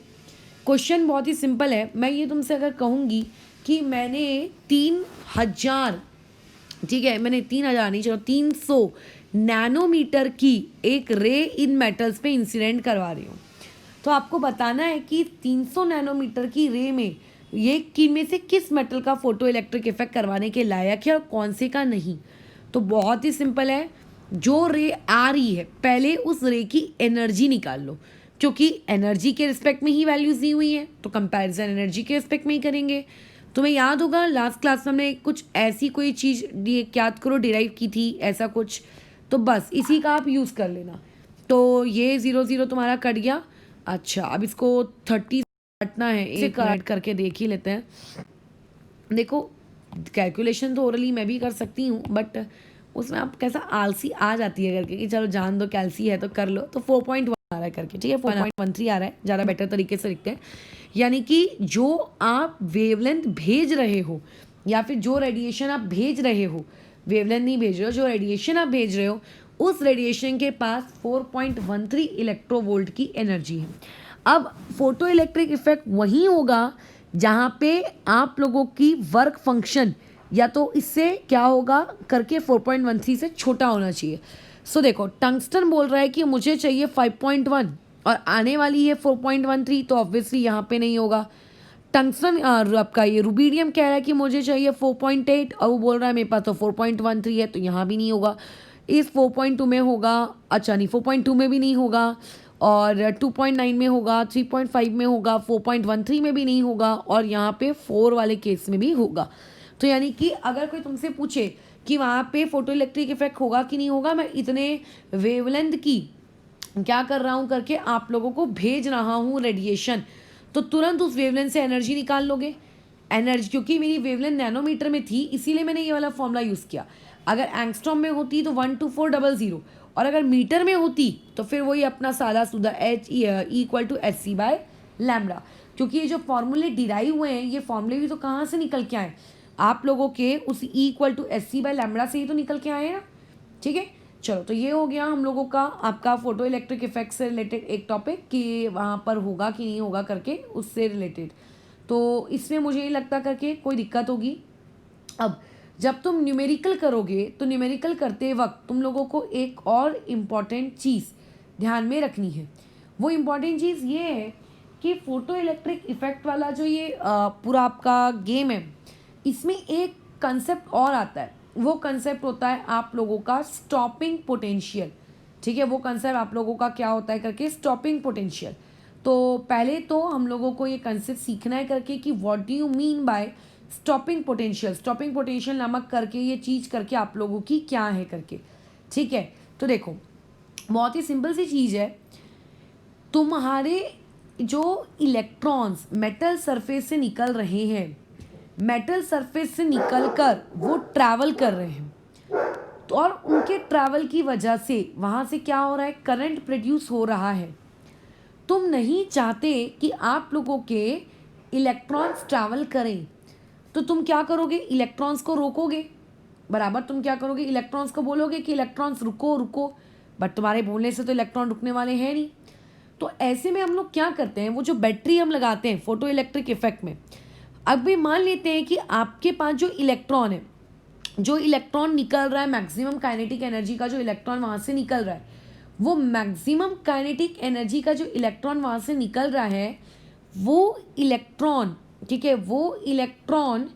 क्वेश्चन बहुत ही सिंपल है। मैं ये तुमसे अगर कहूँगी कि मैंने 3000, ठीक है, मैंने 3000 नहीं, चलो 300 नैनोमीटर की एक रे इन मेटल्स पे इंसिडेंट करवा रही हूँ, तो आपको बताना है कि 300 नैनोमीटर की रे में ये कि में से किस मेटल का फोटो इलेक्ट्रिक इफेक्ट करवाने के लायक है और कौन से का नहीं। तो बहुत ही सिंपल है, जो रे आ रही है पहले उस रे की एनर्जी निकाल लो, क्योंकि एनर्जी के रिस्पेक्ट में ही वैल्यूज दी हुई हैं तो कंपैरिजन एनर्जी के रिस्पेक्ट में ही करेंगे। तुम्हें याद होगा लास्ट क्लास में हमने कुछ ऐसी कोई चीज़ याद करो डिराइव की थी ऐसा कुछ, तो बस इसी का आप यूज़ कर लेना। तो ये 0 तुम्हारा कट गया। अच्छा अब इसको 30 काटना है, इसे काट करके देख ही लेते हैं। देखो कैलकुलेशन तो ओरली मैं भी कर सकती हूँ बट उसमें आप कैसा आलसी आ जाती है करके कि चलो जान दो कैलसी है तो कर लो। तो 4.1 आ रहा है करके, ठीक है, 4.13 आ रहा है, ज़्यादा बेटर तरीके से लिखते हैं। यानी कि जो आप वेवलेंथ भेज रहे हो या फिर जो रेडिएशन आप भेज रहे हो, वेवलेंथ नहीं भेज रहे हो, जो रेडिएशन आप भेज रहे हो उस रेडिएशन के पास 4.13 इलेक्ट्रोवोल्ट की एनर्जी है। अब फोटो इलेक्ट्रिक इफेक्ट वही होगा जहाँ पे आप लोगों की वर्क फंक्शन या तो इससे क्या होगा करके 4.13 से छोटा होना चाहिए। सो देखो टंगस्टन बोल रहा है कि मुझे चाहिए 5.1 और आने वाली है 4.13, तो ऑब्वियसली यहाँ पे नहीं होगा। टंगस्टन आपका ये रुबीडियम कह रहा है कि मुझे चाहिए 4.8 और वो बोल रहा है मेरे पास तो 4.13 है, तो यहाँ भी नहीं होगा। इस 4.2 में होगा, अच्छा नहीं 4.2 में भी नहीं होगा और 2.9 में होगा, 3.5 में होगा, 4.13 में भी नहीं होगा और यहाँ पे 4 वाले केस में भी होगा। तो यानी कि अगर कोई तुमसे पूछे कि वहाँ पे फोटो इलेक्ट्रिक इफेक्ट होगा कि नहीं होगा, मैं इतने वेवलेंथ की क्या कर रहा हूँ करके आप लोगों को भेज रहा हूँ रेडिएशन, तो तुरंत उस वेवलेंथ से एनर्जी निकाल लोगे। एनर्जी क्योंकि मेरी वेवलेंथ नैनोमीटर में थी इसीलिए मैंने ये वाला फॉर्मूला यूज़ किया। अगर एंगस्ट्रॉम में होती तो 12400 और अगर मीटर में होती तो फिर वही अपना सादा सुधा H=hc/λ। क्योंकि ये जो फॉर्मूले डिराइव हुए हैं ये फॉर्मूले भी तो कहाँ से निकल के आए, आप लोगों के उस E=hc/λ से ही तो निकल के आए हैं ना, ठीक है। चलो तो ये हो गया हम लोगों का आपका फोटो इलेक्ट्रिक इफेक्ट से रिलेटेड एक टॉपिक कि वहाँ पर होगा कि नहीं होगा करके उससे रिलेटेड। तो इसमें मुझे ये लगता करके कोई दिक्कत होगी। अब जब तुम न्यूमेरिकल करोगे तो न्यूमेरिकल करते वक्त तुम लोगों को एक और इम्पॉर्टेंट चीज़ ध्यान में रखनी है। वो इम्पॉर्टेंट चीज़ ये है कि फोटो इलेक्ट्रिक इफेक्ट वाला जो ये पूरा आपका गेम है इसमें एक कंसेप्ट और आता है। वो कंसेप्ट होता है आप लोगों का स्टॉपिंग पोटेंशियल, ठीक है। वो कंसेप्ट आप लोगों का क्या होता है करके स्टॉपिंग पोटेंशियल। तो पहले तो हम लोगों को ये कंसेप्ट सीखना है करके कि what do you mean bye stopping potential नामक करके ये चीज़ करके आप लोगों की क्या है करके, ठीक है। तो देखो बहुत ही सिंपल सी चीज़ है, तुम्हारे जो इलेक्ट्रॉन्स मेटल सरफेस से निकल रहे हैं, मेटल सरफेस से निकल कर वो ट्रैवल कर रहे हैं, तो और उनके ट्रैवल की वजह से वहाँ से क्या हो रहा है, करंट प्रोड्यूस हो रहा है। तुम नहीं चाहते कि आप लोगों के इलेक्ट्रॉन्स ट्रैवल करें, तो तुम क्या करोगे, इलेक्ट्रॉन्स को रोकोगे, बराबर। तुम क्या करोगे, इलेक्ट्रॉन्स को बोलोगे कि इलेक्ट्रॉन्स रुको रुको, बट तुम्हारे बोलने से तो इलेक्ट्रॉन रुकने वाले हैं नहीं। तो ऐसे में हम लोग क्या करते हैं, वो जो बैटरी हम लगाते हैं फोटो इलेक्ट्रिक इफेक्ट में, अब भी मान लेते हैं कि आपके पास जो इलेक्ट्रॉन है, जो इलेक्ट्रॉन निकल रहा है, मैक्सिमम काइनेटिक एनर्जी का जो इलेक्ट्रॉन वहाँ से निकल रहा है, वो मैक्सिमम काइनेटिक एनर्जी का जो इलेक्ट्रॉन वहाँ से निकल रहा है, वो इलेक्ट्रॉन, ठीक है, वो इलेक्ट्रॉन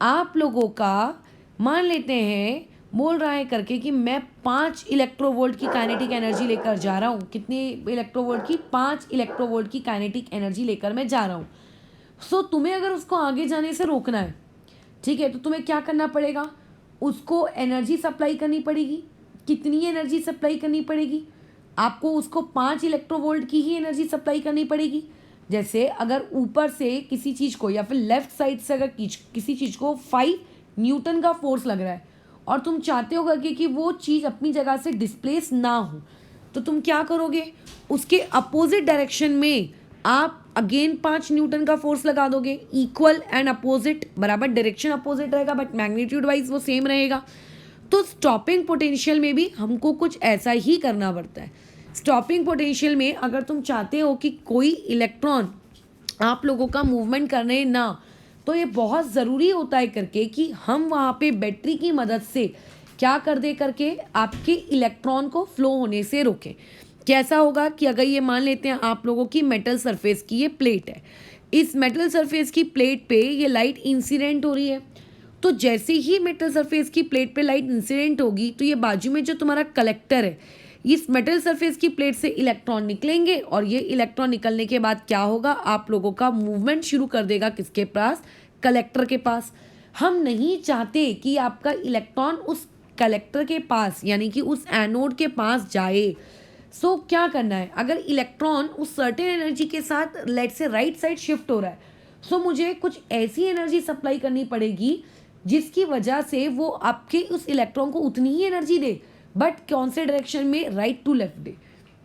आप लोगों का मान लेते हैं बोल रहा है करके कि मैं 5 इलेक्ट्रोवोल्ट की काइनेटिक एनर्जी लेकर जा रहा हूँ। कितनी इलेक्ट्रोवोल्ट की, 5 इलेक्ट्रोवोल्ट की काइनेटिक एनर्जी लेकर मैं जा रहा हूँ। सो तुम्हें अगर उसको आगे जाने से रोकना है, ठीक है, तो तुम्हें क्या करना पड़ेगा, उसको एनर्जी सप्लाई करनी पड़ेगी। कितनी एनर्जी सप्लाई करनी पड़ेगी, आपको उसको 5 इलेक्ट्रोवोल्ट की ही एनर्जी सप्लाई करनी पड़ेगी। जैसे अगर ऊपर से किसी चीज़ को या फिर लेफ्ट साइड से अगर किसी चीज़ को 5 न्यूटन का फोर्स लग रहा है और तुम चाहते हो करके कि वो चीज़ अपनी जगह से डिस्प्लेस ना हो, तो तुम क्या करोगे, उसके अपोजिट डायरेक्शन में आप अगेन 5 न्यूटन का फोर्स लगा दोगे, इक्वल एंड अपोजिट, बराबर डायरेक्शन अपोजिट रहेगा बट मैग्नीट्यूड वाइज वो सेम रहेगा। तो स्टॉपिंग पोटेंशियल में भी हमको कुछ ऐसा ही करना पड़ता है। स्टॉपिंग पोटेंशियल में अगर तुम चाहते हो कि कोई इलेक्ट्रॉन आप लोगों का मूवमेंट करने ना, तो ये बहुत ज़रूरी होता है करके कि हम वहाँ पे बैटरी की मदद से क्या कर दे करके आपके इलेक्ट्रॉन को फ्लो होने से रोकें। कैसा होगा कि अगर ये मान लेते हैं आप लोगों की मेटल सरफेस की ये प्लेट है, इस मेटल सरफेस की प्लेट पे ये लाइट इंसिडेंट हो रही है, तो जैसे ही मेटल सरफेस की प्लेट पे लाइट इंसिडेंट होगी तो ये बाजू में जो तुम्हारा कलेक्टर है, इस मेटल सरफेस की प्लेट से इलेक्ट्रॉन निकलेंगे और ये इलेक्ट्रॉन निकलने के बाद क्या होगा, आप लोगों का मूवमेंट शुरू कर देगा किसके पास, कलेक्टर के पास। हम नहीं चाहते कि आपका इलेक्ट्रॉन उस कलेक्टर के पास यानी कि उस एनोड के पास जाए। सो क्या करना है, अगर इलेक्ट्रॉन उस सर्टेन एनर्जी के साथ लेट से राइट साइड शिफ्ट हो रहा है, सो मुझे कुछ ऐसी एनर्जी सप्लाई करनी पड़ेगी जिसकी वजह से वो आपके उस इलेक्ट्रॉन को उतनी ही एनर्जी दे, बट कौन से डायरेक्शन में, राइट टू लेफ्ट दे,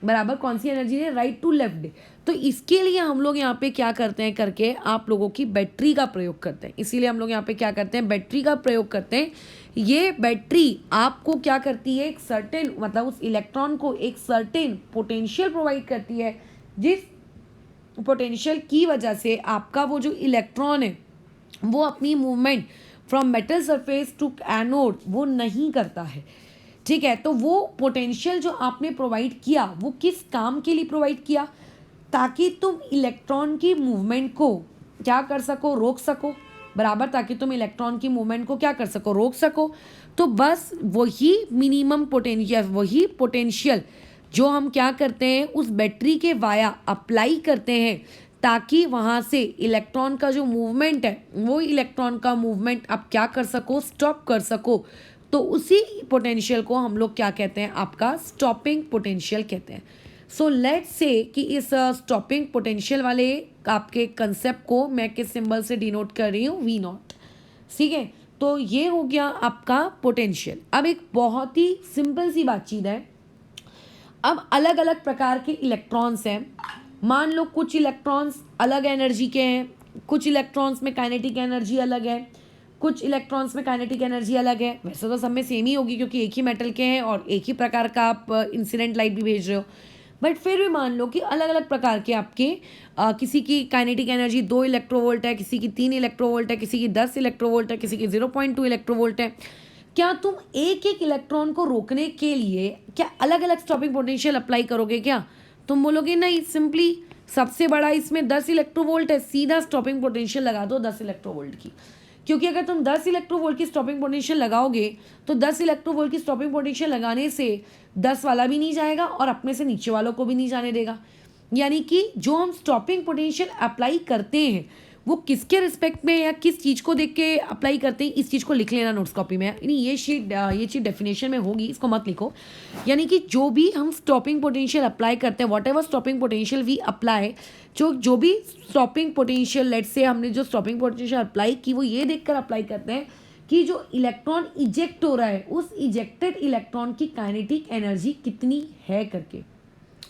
बराबर। कौन सी एनर्जी दे, राइट टू लेफ्ट दे। तो इसके लिए हम लोग यहाँ पे क्या करते हैं करके आप लोगों की बैटरी का प्रयोग करते हैं। इसीलिए हम लोग यहाँ पे क्या करते हैं, बैटरी का प्रयोग करते हैं। ये बैटरी आपको क्या करती है, एक सर्टेन मतलब उस इलेक्ट्रॉन को एक सर्टेन पोटेंशियल प्रोवाइड करती है, जिस पोटेंशियल की वजह से आपका वो जो इलेक्ट्रॉन है वो अपनी movement from metal surface to anode वो नहीं करता है, ठीक है। तो वो पोटेंशियल जो आपने प्रोवाइड किया वो किस काम के लिए प्रोवाइड किया, ताकि तुम इलेक्ट्रॉन की मूवमेंट को क्या कर सको, रोक सको, बराबर, ताकि तुम इलेक्ट्रॉन की मूवमेंट को क्या कर सको, रोक सको। तो बस वही मिनिमम पोटेंशियल, वही पोटेंशियल जो हम क्या करते हैं उस बैटरी के वाया अप्लाई करते हैं, ताकि वहाँ से इलेक्ट्रॉन का जो मूवमेंट है वो इलेक्ट्रॉन का मूवमेंट आप क्या कर सको, स्टॉप कर सको। तो उसी पोटेंशियल को हम लोग क्या कहते हैं, आपका स्टॉपिंग पोटेंशियल कहते हैं। सो लेट्स से कि इस स्टॉपिंग पोटेंशियल वाले आपके कंसेप्ट को मैं किस सिंबल से डिनोट कर रही हूँ, वी नॉट, ठीक है। तो ये हो गया आपका पोटेंशियल। अब एक बहुत ही सिंपल सी बातचीत है, अब अलग अलग प्रकार के इलेक्ट्रॉन्स हैं। मान लो कुछ इलेक्ट्रॉन्स अलग एनर्जी के हैं, कुछ इलेक्ट्रॉन्स में काइनेटिक एनर्जी अलग है, कुछ इलेक्ट्रॉन्स में काइनेटिक एनर्जी अलग है। वैसे तो सब में सेम ही होगी क्योंकि एक ही मेटल के हैं और एक ही प्रकार का आप इंसिडेंट लाइट भी भेज रहे हो, बट फिर भी मान लो कि अलग अलग प्रकार के आपके किसी की काइनेटिक एनर्जी 2 इलेक्ट्रोवोल्ट है, किसी की 3 इलेक्ट्रोवोल्ट है, किसी की 10 इलेक्ट्रोवोल्ट है, किसी की 0.2 इलेक्ट्रोवोल्ट है। क्या तुम एक एक इलेक्ट्रॉन को रोकने के लिए क्या अलग अलग स्टॉपिंग पोटेंशियल अप्लाई करोगे क्या? तुम बोलोगे नहीं, सिंपली सबसे बड़ा इसमें 10 इलेक्ट्रोवोल्ट है, सीधा स्टॉपिंग पोटेंशियल लगा दो 10 इलेक्ट्रोवोल्ट की। क्योंकि अगर तुम 10 इलेक्ट्रोवोल्ट की स्टॉपिंग पोटेंशियल लगाओगे तो 10 इलेक्ट्रोवोल्ट की स्टॉपिंग पोटेंशियल लगाने से 10 वाला भी नहीं जाएगा और अपने से नीचे वालों को भी नहीं जाने देगा। यानी कि जो हम स्टॉपिंग पोटेंशियल अप्लाई करते हैं वो किसके रिस्पेक्ट में या किस चीज़ को देख के अप्लाई करते हैं, इस चीज़ को लिख लेना नोट्स कॉपी में। यानी ये चीज़ डेफिनेशन में होगी, इसको मत लिखो। यानी कि जो भी हम स्टॉपिंग पोटेंशियल अप्लाई करते हैं, whatever stopping potential we apply, जो भी स्टॉपिंग पोटेंशियल, लेट्स से हमने जो स्टॉपिंग पोटेंशियल अप्लाई की, वो ये देखकर अप्लाई करते हैं कि जो इलेक्ट्रॉन इजेक्ट हो रहा है उस इजेक्टेड इलेक्ट्रॉन की काइनेटिक एनर्जी कितनी है करके,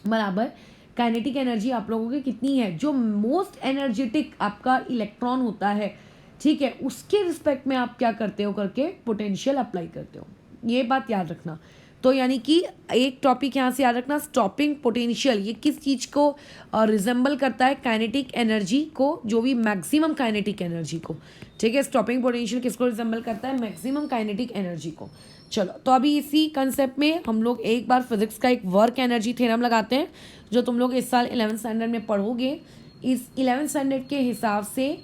बराबर। काइनेटिक एनर्जी आप लोगों की कितनी है, जो मोस्ट एनर्जेटिक आपका इलेक्ट्रॉन होता है, ठीक है, उसके रिस्पेक्ट में आप क्या करते हो करके पोटेंशियल अप्लाई करते हो। ये बात याद रखना। तो यानी कि एक टॉपिक यहाँ से याद रखना, स्टॉपिंग पोटेंशियल ये किस चीज़ को रिजेंबल करता है, काइनेटिक एनर्जी को, जो भी मैक्सिमम काइनेटिक एनर्जी को, ठीक है। स्टॉपिंग पोटेंशियल किसको रिजेंबल करता है, मैक्सिमम काइनेटिक एनर्जी को। चलो, तो अभी इसी कंसेप्ट में हम लोग एक बार फिजिक्स का एक वर्क एनर्जी थ्योरम लगाते हैं, जो तुम लोग इस साल 11th स्टैंडर्ड में पढ़ोगे। इस 11th स्टैंडर्ड के हिसाब से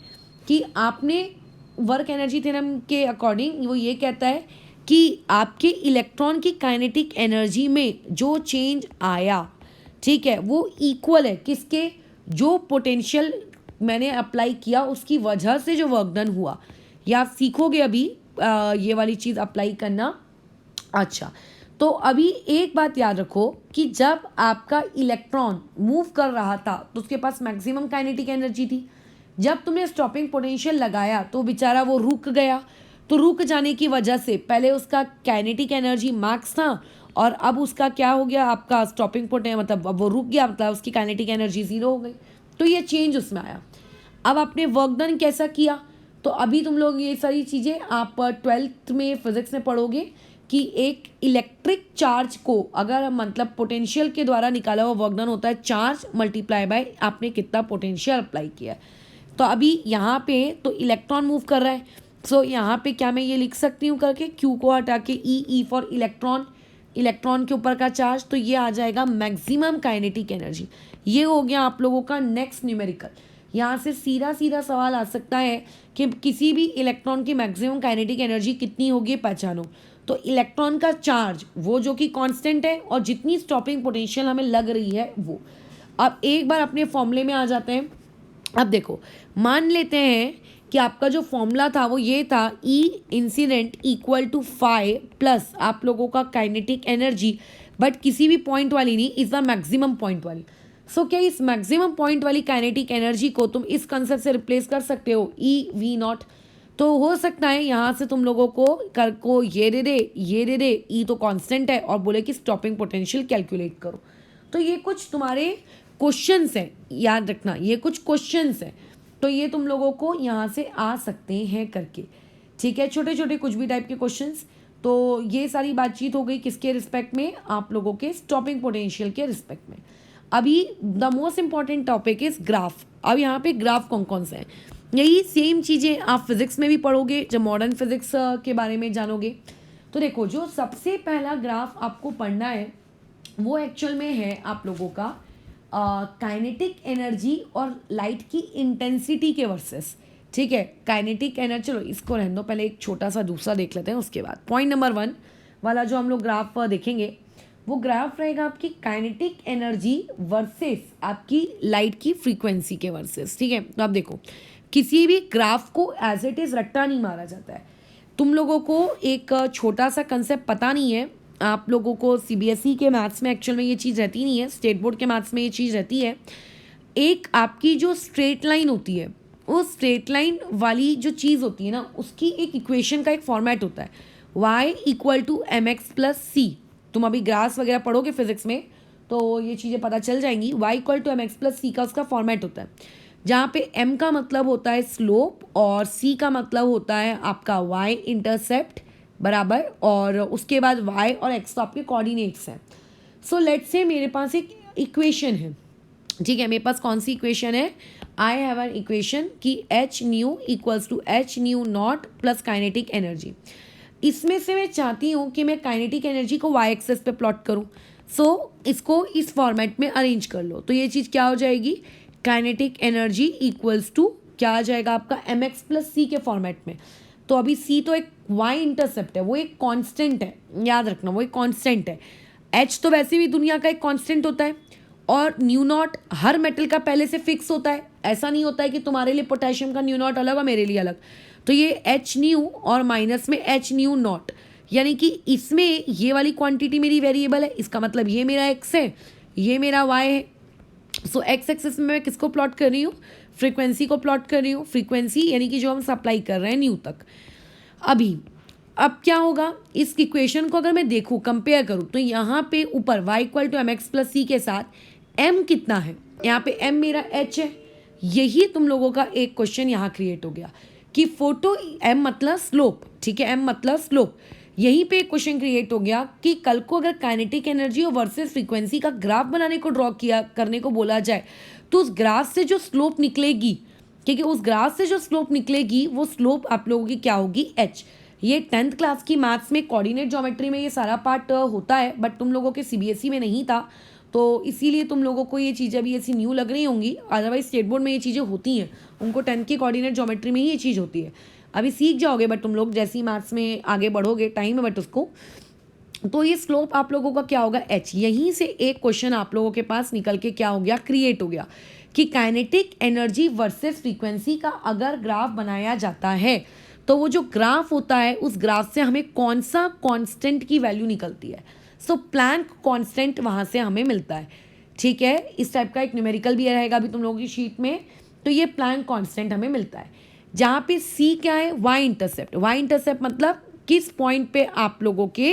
कि आपने वर्क एनर्जी थ्योरम के अकॉर्डिंग वो ये कहता है कि आपके इलेक्ट्रॉन की काइनेटिक एनर्जी में जो चेंज आया, ठीक है, वो इक्वल है किसके, जो पोटेंशियल मैंने अप्लाई किया उसकी वजह से जो वर्क डन हुआ। या आप सीखोगे अभी ये वाली चीज़ अप्लाई करना। अच्छा, तो अभी एक बात याद रखो कि जब आपका इलेक्ट्रॉन मूव कर रहा था तो उसके पास मैक्सिमम काइनेटिक एनर्जी थी। जब तुमने स्टॉपिंग पोटेंशियल लगाया तो बेचारा वो रुक गया। तो रुक जाने की वजह से पहले उसका काइनेटिक एनर्जी मैक्स था और अब उसका क्या हो गया, आपका स्टॉपिंग पोटेंशियल, मतलब अब वो रुक गया, मतलब उसकी काइनेटिक एनर्जी ज़ीरो हो गई। तो ये चेंज उसमें आया। अब आपने वर्क डन कैसा किया, तो अभी तुम लोग ये सारी चीज़ें आप 12th में फिजिक्स में पढ़ोगे कि एक इलेक्ट्रिक चार्ज को अगर मतलब पोटेंशियल के द्वारा निकाला हुआ वर्क डन होता है चार्ज मल्टीप्लाई बाय आपने कितना पोटेंशियल अप्लाई किया। तो अभी यहाँ पे तो इलेक्ट्रॉन मूव कर रहा है, सो यहाँ पे क्या मैं ये लिख सकती हूँ करके, क्यू को हटा के ई फॉर इलेक्ट्रॉन, इलेक्ट्रॉन के ऊपर का चार्ज, तो ये आ जाएगा मैक्सिमम काइनेटिक एनर्जी। ये हो गया आप लोगों का नेक्स्ट न्यूमेरिकल। यहाँ से सीधा सीधा सवाल आ सकता है कि किसी भी इलेक्ट्रॉन की मैक्सिमम काइनेटिक एनर्जी कितनी होगी पहचानो। तो इलेक्ट्रॉन का चार्ज वो जो कि कांस्टेंट है और जितनी स्टॉपिंग पोटेंशियल हमें लग रही है वो। अब एक बार अपने फॉर्मूले में आ जाते हैं। अब देखो, मान लेते हैं कि आपका जो फॉर्मूला था वो ये था, E incident equal to phi plus आप लोगों का काइनेटिक एनर्जी, बट किसी भी पॉइंट वाली नहीं, इज द मैक्सिमम पॉइंट वाली। सो क्या इस मैक्सिमम पॉइंट वाली काइनेटिक एनर्जी को तुम इस कंसेप्ट से रिप्लेस कर सकते हो, ई वी नॉट। तो हो सकता है यहाँ से तुम लोगों को ये दे दे, ई तो कांस्टेंट है, और बोले कि स्टॉपिंग पोटेंशियल कैलकुलेट करो। तो ये कुछ तुम्हारे क्वेश्चंस हैं, याद रखना ये कुछ क्वेश्चंस हैं, तो ये तुम लोगों को यहाँ से आ सकते हैं करके, ठीक है, छोटे छोटे कुछ भी टाइप के क्वेश्चंस। तो ये सारी बातचीत हो गई किसके रिस्पेक्ट में, आप लोगों के स्टॉपिंग पोटेंशियल के रिस्पेक्ट में। अभी the most important topic is graph. अब यहाँ पे ग्राफ कौन कौन से हैं, यही सेम चीज़ें आप फिजिक्स में भी पढ़ोगे जब मॉडर्न फिजिक्स के बारे में जानोगे। तो देखो, जो सबसे पहला ग्राफ आपको पढ़ना है वो एक्चुअल में है आप लोगों का काइनेटिक एनर्जी और लाइट की इंटेंसिटी के वर्सेस, ठीक है। काइनेटिक एनर्जी, चलो इसको रहने दो, पहले एक छोटा सा दूसरा देख लेते हैं, उसके बाद पॉइंट नंबर 1 वाला जो हम लोग ग्राफ देखेंगे वो ग्राफ रहेगा आपकी काइनेटिक एनर्जी वर्सेस आपकी लाइट की फ्रीक्वेंसी के वर्सेस, ठीक है। तो आप देखो, किसी भी ग्राफ को एज इट इज़ रट्टा नहीं मारा जाता है। तुम लोगों को एक छोटा सा कंसेप्ट पता नहीं है, आप लोगों को सीबीएसई के मैथ्स में एक्चुअल में ये चीज़ रहती नहीं है, स्टेट बोर्ड के मैथ्स में ये चीज़ रहती है। एक आपकी जो स्ट्रेट लाइन होती है, उस स्ट्रेट लाइन वाली जो चीज़ होती है ना, उसकी एक इक्वेशन का एक फॉर्मेट होता है, y equal to M X plus C. तुम अभी ग्राफ्स वगैरह पढ़ोगे फिजिक्स में तो ये चीज़ें पता चल जाएंगी। y equal to M X plus C का उसका फॉर्मेट होता है, जहाँ पे m का मतलब होता है स्लोप और c का मतलब होता है आपका y इंटरसेप्ट, बराबर, और उसके बाद y और x तो आपके कोऑर्डिनेट्स हैं। सो लेट्स से मेरे पास एक इक्वेशन है, ठीक है, मेरे पास कौन सी इक्वेशन है, आई हैव एन इक्वेशन कि h nu equals to H nu not plus kinetic energy. इसमें से मैं चाहती हूँ कि मैं काइनेटिक एनर्जी को वाई एक्सेस पे प्लॉट करूँ। सो इसको इस फॉर्मेट में अरेंज कर लो, तो ये चीज़ क्या हो जाएगी, काइनेटिक एनर्जी इक्वल्स टू क्या आ जाएगा आपका एम एक्स प्लस सी के फॉर्मेट में। तो अभी सी तो एक वाई इंटरसेप्ट है, वो एक कांस्टेंट है, याद रखना वो एक कांस्टेंट है। एच तो वैसे भी दुनिया का एक कांस्टेंट होता है, और न्यू नॉट हर मेटल का पहले से फिक्स होता है, ऐसा नहीं होता है कि तुम्हारे लिए पोटेशियम का न्यू नॉट अलग और मेरे लिए अलग। तो ये एच न्यू और माइनस में एच न्यू नॉट, यानी कि इसमें ये वाली क्वांटिटी मेरी वेरिएबल है, इसका मतलब ये मेरा एक्स है, ये मेरा वाई है। सो एक्स एक्सिस में मैं किसको प्लॉट कर रही हूँ, फ्रीक्वेंसी को प्लॉट कर रही हूँ, फ्रीक्वेंसी यानी कि जो हम सप्लाई कर रहे हैं न्यू तक। अब क्या होगा, इस इक्वेशन को अगर मैं देखूँ, कंपेयर करूँ, तो यहाँ पे ऊपर y equal to M X plus C के साथ m कितना है, यहाँ पे m मेरा h है। यही तुम लोगों का एक क्वेश्चन यहाँ क्रिएट हो गया कि फोटो m मतलब स्लोप, ठीक है, m मतलब स्लोप। यहीं पे एक क्वेश्चन क्रिएट हो गया कि कल को अगर काइनेटिक एनर्जी और वर्सेस फ्रीक्वेंसी का ग्राफ बनाने को ड्रॉ किया करने को बोला जाए, तो उस ग्राफ से जो स्लोप निकलेगी, ठीक है, उस ग्राफ से जो स्लोप निकलेगी वो स्लोप आप लोगों की क्या होगी, h। ये 10th क्लास की मैथ्स में कोऑर्डिनेट ज्योमेट्री में ये सारा पार्ट होता है, बट तुम लोगों के सीबीएसई में नहीं था, तो इसीलिए तुम लोगों को ये चीज़ें अभी ऐसी न्यू लग रही होंगी। अदरवाइज स्टेट बोर्ड में ये चीज़ें होती हैं, उनको 10th की कोऑर्डिनेट ज्योमेट्री में ही ये चीज़ होती है। अभी सीख जाओगे बट तुम लोग जैसी मैथ्स में आगे बढ़ोगे, टाइम है बट उसको। तो ये स्लोप आप लोगों का क्या होगा, h। यहीं से एक क्वेश्चन आप लोगों के पास निकल के क्या हो गया, क्रिएट हो गया कि काइनेटिक एनर्जी वर्सेस फ्रीक्वेंसी का अगर ग्राफ बनाया जाता है तो वो जो ग्राफ होता है उस ग्राफ से हमें कौन सा कांस्टेंट की वैल्यू निकलती है। सो प्लैंक कांस्टेंट वहाँ से हमें मिलता है, ठीक है। इस टाइप का एक न्यूमेरिकल भी रहेगा अभी तुम लोगों की शीट में। तो ये प्लैंक कांस्टेंट हमें मिलता है, जहाँ पे सी क्या है, वाई इंटरसेप्ट। वाई इंटरसेप्ट मतलब किस पॉइंट पे आप लोगों के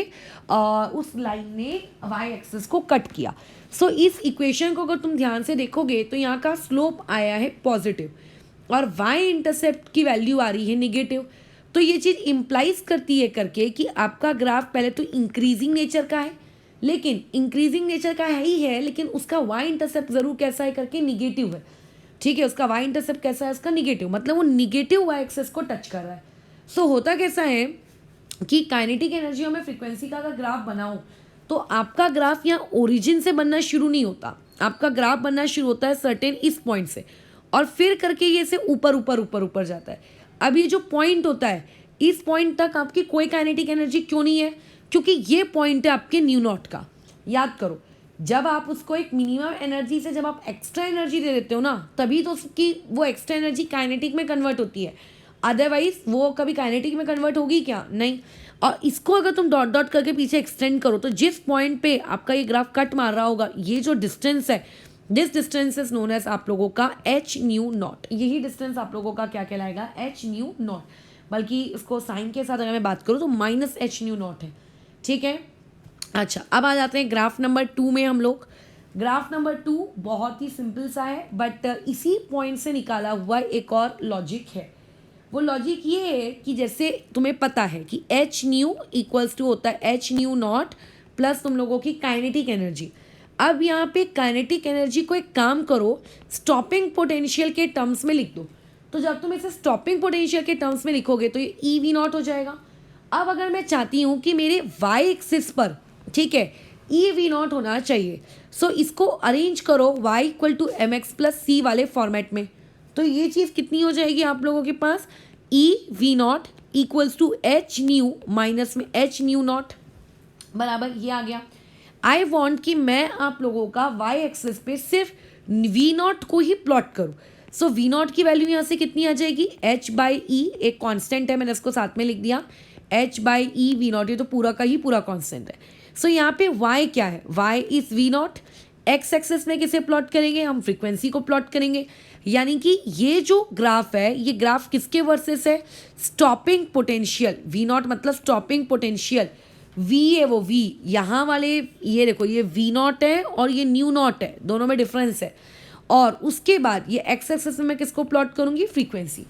उस लाइन ने वाई एक्सिस को कट किया। सो इस इक्वेशन को अगर तुम ध्यान से देखोगे तो यहाँ का स्लोप आया है पॉजिटिव और वाई इंटरसेप्ट की वैल्यू आ रही है निगेटिव। तो ये चीज़ इम्प्लाइज करती है करके कि आपका ग्राफ पहले तो इंक्रीजिंग नेचर का है, लेकिन इंक्रीजिंग नेचर का है ही है, लेकिन उसका वाई इंटरसेप्ट ज़रूर कैसा है करके निगेटिव है, ठीक है। उसका वाई इंटरसेप्ट कैसा है, उसका निगेटिव, मतलब वो निगेटिव वाई एक्सेस को टच कर रहा है। सो होता कैसा है कि काइनेटिक एनर्जी और मैं फ्रीक्वेंसी का अगर ग्राफ बनाऊं तो आपका ग्राफ यहाँ ओरिजिन से बनना शुरू नहीं होता, आपका ग्राफ बनना शुरू होता है सर्टेन इस पॉइंट से और फिर करके ये से ऊपर ऊपर ऊपर ऊपर जाता है। अब ये जो पॉइंट होता है, इस पॉइंट तक आपकी कोई काइनेटिक एनर्जी क्यों नहीं है, क्योंकि ये पॉइंट है आपके न्यू नॉट का। याद करो, जब आप उसको एक मिनिमम एनर्जी से जब आप एक्स्ट्रा एनर्जी दे देते हो ना, तभी तो उसकी वो एक्स्ट्रा एनर्जी काइनेटिक में कन्वर्ट होती है, अदरवाइज वो कभी काइनेटिक में कन्वर्ट होगी क्या, नहीं। और इसको अगर तुम डॉट डॉट करके पीछे एक्सटेंड करो तो जिस पॉइंट पे आपका ये ग्राफ कट मार रहा होगा, ये जो डिस्टेंस है, this distance is known as आप लोगों का एच न्यू नॉट। यही डिस्टेंस आप लोगों का क्या कहलाएगा, एच न्यू नॉट। बल्कि इसको साइन के साथ अगर मैं बात करूँ तो माइनस एच न्यू नॉट है, ठीक है। अच्छा, अब आ जाते हैं ग्राफ नंबर 2 में हम लोग। ग्राफ नंबर 2 बहुत ही सिंपल सा है, बट इसी पॉइंट से निकाला हुआ एक और लॉजिक है। वो लॉजिक ये है कि जैसे तुम्हें पता है कि एच न्यू इक्वल्स टू होता है एच न्यू नॉट प्लस तुम लोगों की काइनेटिक एनर्जी। अब यहाँ पे काइनेटिक एनर्जी को एक काम करो, स्टॉपिंग पोटेंशियल के टर्म्स में लिख दो। तो जब तुम इसे स्टॉपिंग पोटेंशियल के टर्म्स में लिखोगे तो ये ई वी नॉट हो जाएगा। अब अगर मैं चाहती हूँ कि मेरे वाई एक्सिस पर, ठीक है, ई वी नॉट होना चाहिए, सो इसको अरेंज करो Y equal to M X plus C वाले फॉर्मेट में। तो ये चीज़ कितनी हो जाएगी आप लोगों के पास, E V naught equals to H nu minus में एच न्यू नॉट बराबर ये आ गया। आई वॉन्ट कि मैं आप लोगों का वाई एक्सिस पे सिर्फ वी नॉट को ही प्लॉट करूँ। सो वी नॉट की वैल्यू यहाँ से कितनी आ जाएगी, एच बाई ई, एक कॉन्स्टेंट है, मैंने इसको साथ में लिख दिया, H by E V not, ये तो पूरा का ही पूरा कॉन्स्टेंट है। सो यहाँ पे y क्या है, y is V not. X axis में किसे प्लॉट करेंगे, हम फ्रीक्वेंसी को प्लॉट करेंगे। यानी कि ये जो ग्राफ है, ये ग्राफ किसके वर्सेस है, स्टॉपिंग पोटेंशियल। वी नॉट मतलब स्टॉपिंग पोटेंशियल, v है वो v, यहाँ वाले ये देखो ये वी नॉट है और ये न्यू नॉट है, दोनों में डिफरेंस है। और उसके बाद ये एक्स एक्सेस में मैं किसको प्लॉट करूँगी, फ्रीक्वेंसी।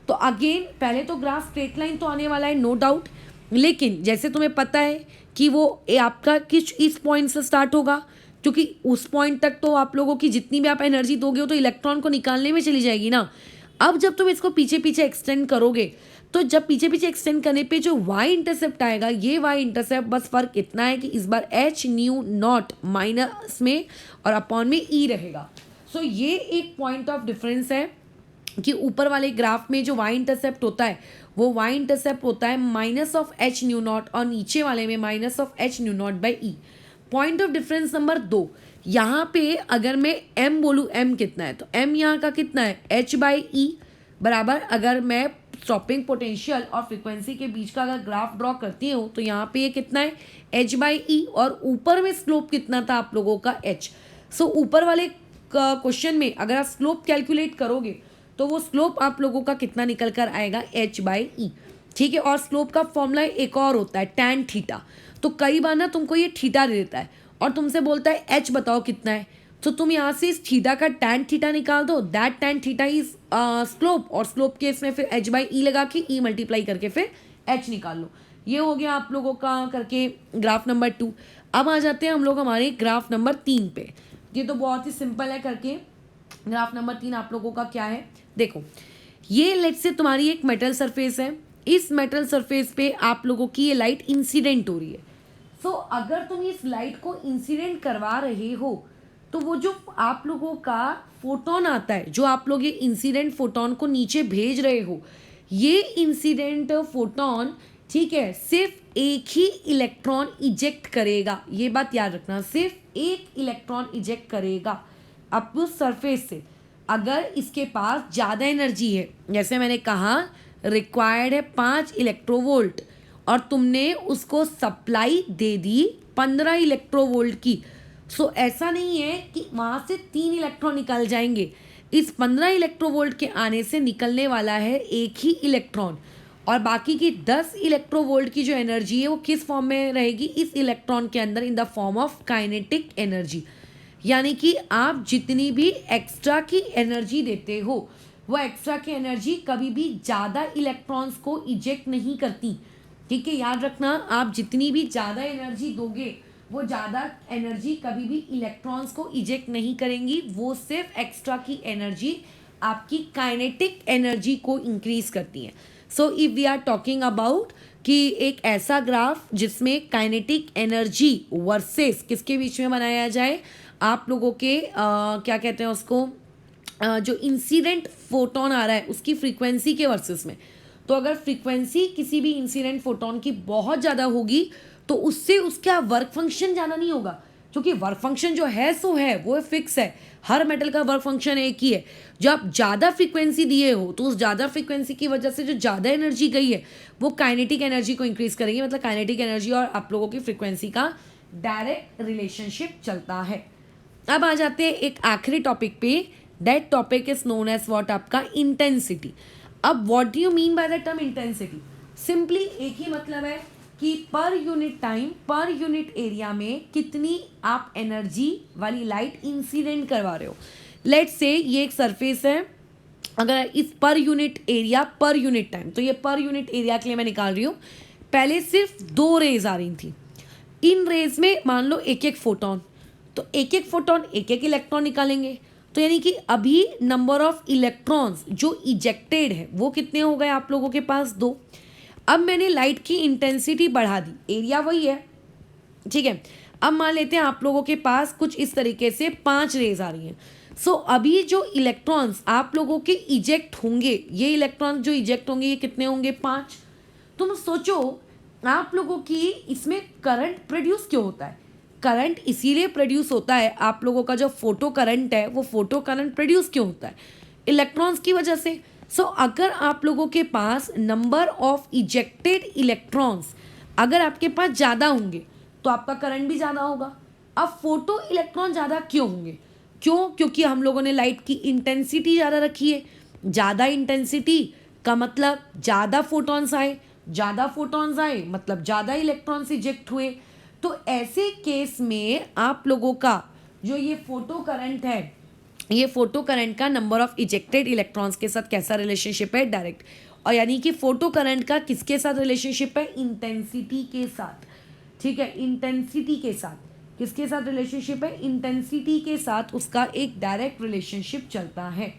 तो अगेन पहले तो ग्राफ स्ट्रेट लाइन तो आने वाला है, नो डाउट, लेकिन जैसे तुम्हें पता है कि वो आपका किस इस पॉइंट से स्टार्ट होगा, क्योंकि उस पॉइंट तक तो आप लोगों की जितनी भी आप एनर्जी दोगे वो तो इलेक्ट्रॉन को निकालने में चली जाएगी ना। अब जब तुम इसको पीछे पीछे एक्सटेंड करोगे तो जब पीछे पीछे एक्सटेंड करने पे जो वाई इंटरसेप्ट आएगा, ये वाई इंटरसेप्ट बस फर्क इतना है कि इस बार एच न्यू नॉट माइनस में और अपॉन में ई रहेगा। सो ये एक पॉइंट ऑफ डिफरेंस है कि ऊपर वाले ग्राफ में जो वाई इंटरसेप्ट होता है वो वाई इंटरसेप्ट होता है minus of H nu not और नीचे वाले में minus of H nu not by E. Point of difference number 2, यहाँ पे अगर मैं m बोलूँ, m कितना है, तो m यहाँ का कितना है, h/e बराबर, अगर मैं स्टॉपिंग पोटेंशियल और फ्रीक्वेंसी के बीच का अगर ग्राफ ड्रॉ करती हूँ तो यहाँ पे ये कितना है, h/e, और ऊपर में स्लोप कितना था आप लोगों का, h। सो ऊपर वाले क्वेश्चन में अगर आप स्लोप कैलकुलेट करोगे तो वो स्लोप आप लोगों का कितना निकल कर आएगा, h/e। ठीक है, और स्लोप का फॉर्मूला एक और होता है टैन थीटा। तो कई बार ना तुमको ये थीटा दे देता है और तुमसे बोलता है h बताओ कितना है, तो तुम यहाँ से इस थीटा का टैन थीटा निकाल दो, that tan theta is slope, और स्लोप के इसमें फिर h/e लगा के e मल्टीप्लाई करके फिर h निकाल लो। ये हो गया आप लोगों का करके ग्राफ नंबर 2। अब आ जाते हैं हम लोग हमारे ग्राफ नंबर 3 पे। ये तो बहुत ही सिंपल है करके। ग्राफ नंबर 3 आप लोगों का क्या है, देखो ये लेट्स से तुम्हारी एक मेटल सरफेस है, इस मेटल सरफेस पे आप लोगों की ये लाइट इंसिडेंट हो रही है। सो अगर तुम इस लाइट को इंसिडेंट करवा रहे हो तो वो जो आप लोगों का फोटोन आता है, जो आप लोग ये इंसिडेंट फोटोन को नीचे भेज रहे हो, ये इंसिडेंट फोटोन, ठीक है, सिर्फ एक ही इलेक्ट्रॉन इजेक्ट करेगा। ये बात याद रखना, सिर्फ एक इलेक्ट्रॉन इजेक्ट करेगा अब उस सरफेस से। अगर इसके पास ज़्यादा एनर्जी है, जैसे मैंने कहा रिक्वायर्ड है 5 इलेक्ट्रोवोल्ट और तुमने उसको सप्लाई दे दी 15 इलेक्ट्रोवोल्ट की, सो ऐसा नहीं है कि वहाँ से 3 इलेक्ट्रॉन निकल जाएंगे। इस 15 इलेक्ट्रोवोल्ट के आने से निकलने वाला है एक ही इलेक्ट्रॉन, और बाकी की 10 इलेक्ट्रोवोल्ट की जो एनर्जी है वो किस फॉर्म में रहेगी, इस इलेक्ट्रॉन के अंदर, in the form of kinetic energy. यानी कि आप जितनी भी एक्स्ट्रा की एनर्जी देते हो वो एक्स्ट्रा की एनर्जी कभी भी ज़्यादा इलेक्ट्रॉन्स को इजेक्ट नहीं करती। ठीक है, याद रखना, आप जितनी भी ज़्यादा एनर्जी दोगे वो ज़्यादा एनर्जी कभी भी इलेक्ट्रॉन्स को इजेक्ट नहीं करेंगी, वो सिर्फ एक्स्ट्रा की एनर्जी आपकी काइनेटिक एनर्जी को इंक्रीज करती हैं। So if we are talking about कि एक ऐसा ग्राफ जिसमें काइनेटिक एनर्जी वर्सेस किसके बीच में बनाया जाए, आप लोगों के क्या कहते हैं उसको, जो इंसिडेंट फोटोन आ रहा है उसकी फ्रीक्वेंसी के वर्सेस में। तो अगर फ्रीक्वेंसी किसी भी इंसिडेंट फोटोन की बहुत ज़्यादा होगी तो उससे उसका वर्क फंक्शन ज़्यादा नहीं होगा, क्योंकि वर्क फंक्शन जो है सो है, वो फिक्स है। हर मेटल का वर्क फंक्शन एक ही है। जब आप ज़्यादा फ्रीक्वेंसी दिए हो तो उस ज़्यादा फ्रीक्वेंसी की वजह से जो ज़्यादा एनर्जी गई है वो काइनेटिक एनर्जी को इंक्रीज करेगी। मतलब काइनेटिक एनर्जी और आप लोगों की फ्रीक्वेंसी का डायरेक्ट रिलेशनशिप चलता है। अब आ जाते हैं एक आखिरी टॉपिक पे, that topic is known as what, आपका इंटेंसिटी। अब what do you mean by the term intensity? Simply एक ही मतलब है कि per unit time, per unit area में कितनी आप एनर्जी वाली लाइट इंसिडेंट करवा रहे हो। लेट्स से ये एक सरफेस है, अगर इस पर यूनिट एरिया पर यूनिट टाइम, तो ये पर यूनिट एरिया के लिए मैं निकाल रही हूँ। पहले सिर्फ 2 रेज आ रही थी, इन रेज में मान लो एक एक फोटोन, तो एक एक फोटोन एक एक इलेक्ट्रॉन निकालेंगे। तो यानी कि अभी नंबर ऑफ इलेक्ट्रॉन्स जो इजेक्टेड है वो कितने हो गए आप लोगों के पास, 2। अब मैंने लाइट की इंटेंसिटी बढ़ा दी, एरिया वही है, ठीक है। अब मान लेते हैं आप लोगों के पास कुछ इस तरीके से 5 रेज आ रही हैं। सो अभी जो इलेक्ट्रॉन्स आप लोगों के इजेक्ट होंगे, ये इलेक्ट्रॉन्स जो इजेक्ट होंगे ये कितने होंगे, 5। तुम सोचो आप लोगों की इसमें करंट प्रोड्यूस क्यों होता है? करंट इसीलिए प्रोड्यूस होता है, आप लोगों का जो फोटो करंट है वो फोटो करंट प्रोड्यूस क्यों होता है? इलेक्ट्रॉन्स की वजह से। सो अगर आप लोगों के पास नंबर ऑफ इजेक्टेड इलेक्ट्रॉन्स अगर आपके पास ज़्यादा होंगे तो आपका करंट भी ज़्यादा होगा। अब फोटो इलेक्ट्रॉन ज़्यादा क्यों होंगे? क्यों? क्योंकि हम लोगों ने लाइट की इंटेंसिटी ज़्यादा रखी है। ज़्यादा इंटेंसिटी का मतलब ज़्यादा फोटॉन्स आए, ज़्यादा फोटॉन्स आए मतलब ज़्यादा इलेक्ट्रॉन्स इजेक्ट हुए। तो ऐसे केस में आप लोगों का जो ये फोटो करंट है, ये फोटो करंट का नंबर ऑफ इजेक्टेड इलेक्ट्रॉन्स के साथ कैसा रिलेशनशिप है, डायरेक्ट। और यानी कि फोटो करंट का किसके साथ रिलेशनशिप है, इंटेंसिटी के साथ, ठीक है, इंटेंसिटी के साथ। किसके साथ रिलेशनशिप है, इंटेंसिटी के साथ उसका एक डायरेक्ट रिलेशनशिप चलता है।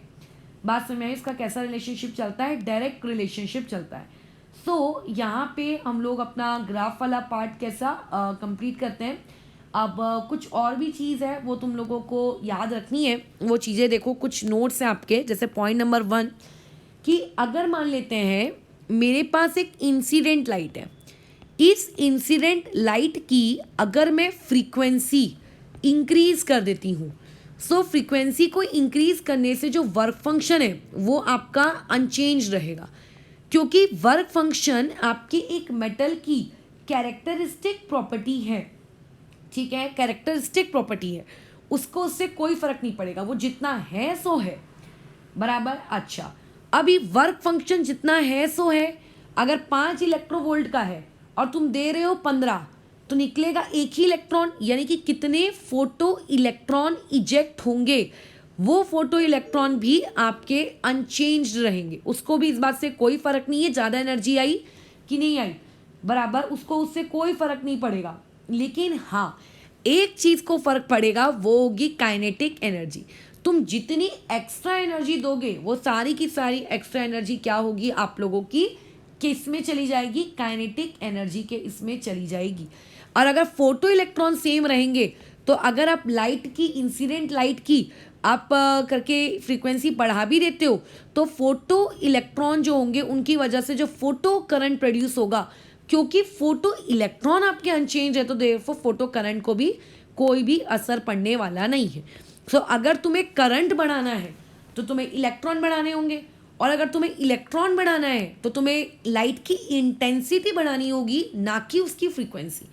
बात समझ में आई? इसका कैसा रिलेशनशिप चलता है, डायरेक्ट रिलेशनशिप चलता है। सो यहाँ पे हम लोग अपना ग्राफ वाला पार्ट कैसा कंप्लीट करते हैं। अब कुछ और भी चीज़ है वो तुम लोगों को याद रखनी है, वो चीज़ें देखो, कुछ नोट्स हैं आपके, जैसे पॉइंट नंबर 1 कि अगर मान लेते हैं मेरे पास एक इंसिडेंट लाइट है, इस इंसिडेंट लाइट की अगर मैं फ्रीक्वेंसी इंक्रीज कर देती हूँ। सो फ्रीक्वेंसी को इंक्रीज करने से जो वर्क फंक्शन है वो आपका अनचेंज रहेगा, क्योंकि वर्क फंक्शन आपके एक मेटल की कैरेक्टरिस्टिक प्रॉपर्टी है, ठीक है, कैरेक्टरिस्टिक प्रॉपर्टी है, उसको उससे कोई फर्क नहीं पड़ेगा, वो जितना है सो है, बराबर। अच्छा, अभी वर्क फंक्शन जितना है सो है, अगर 5 इलेक्ट्रोवोल्ट का है और तुम दे रहे हो 15, तो निकलेगा एक ही इलेक्ट्रॉन, यानी कि कितने फोटो इलेक्ट्रॉन इजेक्ट होंगे, वो फोटो इलेक्ट्रॉन भी आपके अनचेंज्ड रहेंगे, उसको भी इस बात से कोई फर्क नहीं है ज़्यादा एनर्जी आई कि नहीं आई, बराबर, उसको उससे कोई फर्क नहीं पड़ेगा। लेकिन हाँ, एक चीज़ को फर्क पड़ेगा, वो होगी काइनेटिक एनर्जी। तुम जितनी एक्स्ट्रा एनर्जी दोगे वो सारी की सारी एक्स्ट्रा एनर्जी क्या होगी आप लोगों की, किस में चली जाएगी, काइनेटिक एनर्जी के इसमें चली जाएगी। और अगर फोटो इलेक्ट्रॉन सेम रहेंगे तो अगर आप लाइट की, इंसिडेंट लाइट की आप करके फ्रीक्वेंसी बढ़ा भी देते हो, तो फोटो इलेक्ट्रॉन जो होंगे उनकी वजह से जो फोटो करंट प्रोड्यूस होगा, क्योंकि फोटो इलेक्ट्रॉन आपके अनचेंज है, तो देयरफॉर फोटो करंट को भी कोई भी असर पड़ने वाला नहीं है। सो अगर तुम्हें करंट बढ़ाना है तो तुम्हें इलेक्ट्रॉन बढ़ाने होंगे, और अगर तुम्हें इलेक्ट्रॉन बढ़ाना है तो तुम्हें लाइट की इंटेंसिटी बढ़ानी होगी, ना कि उसकी फ्रीक्वेंसी,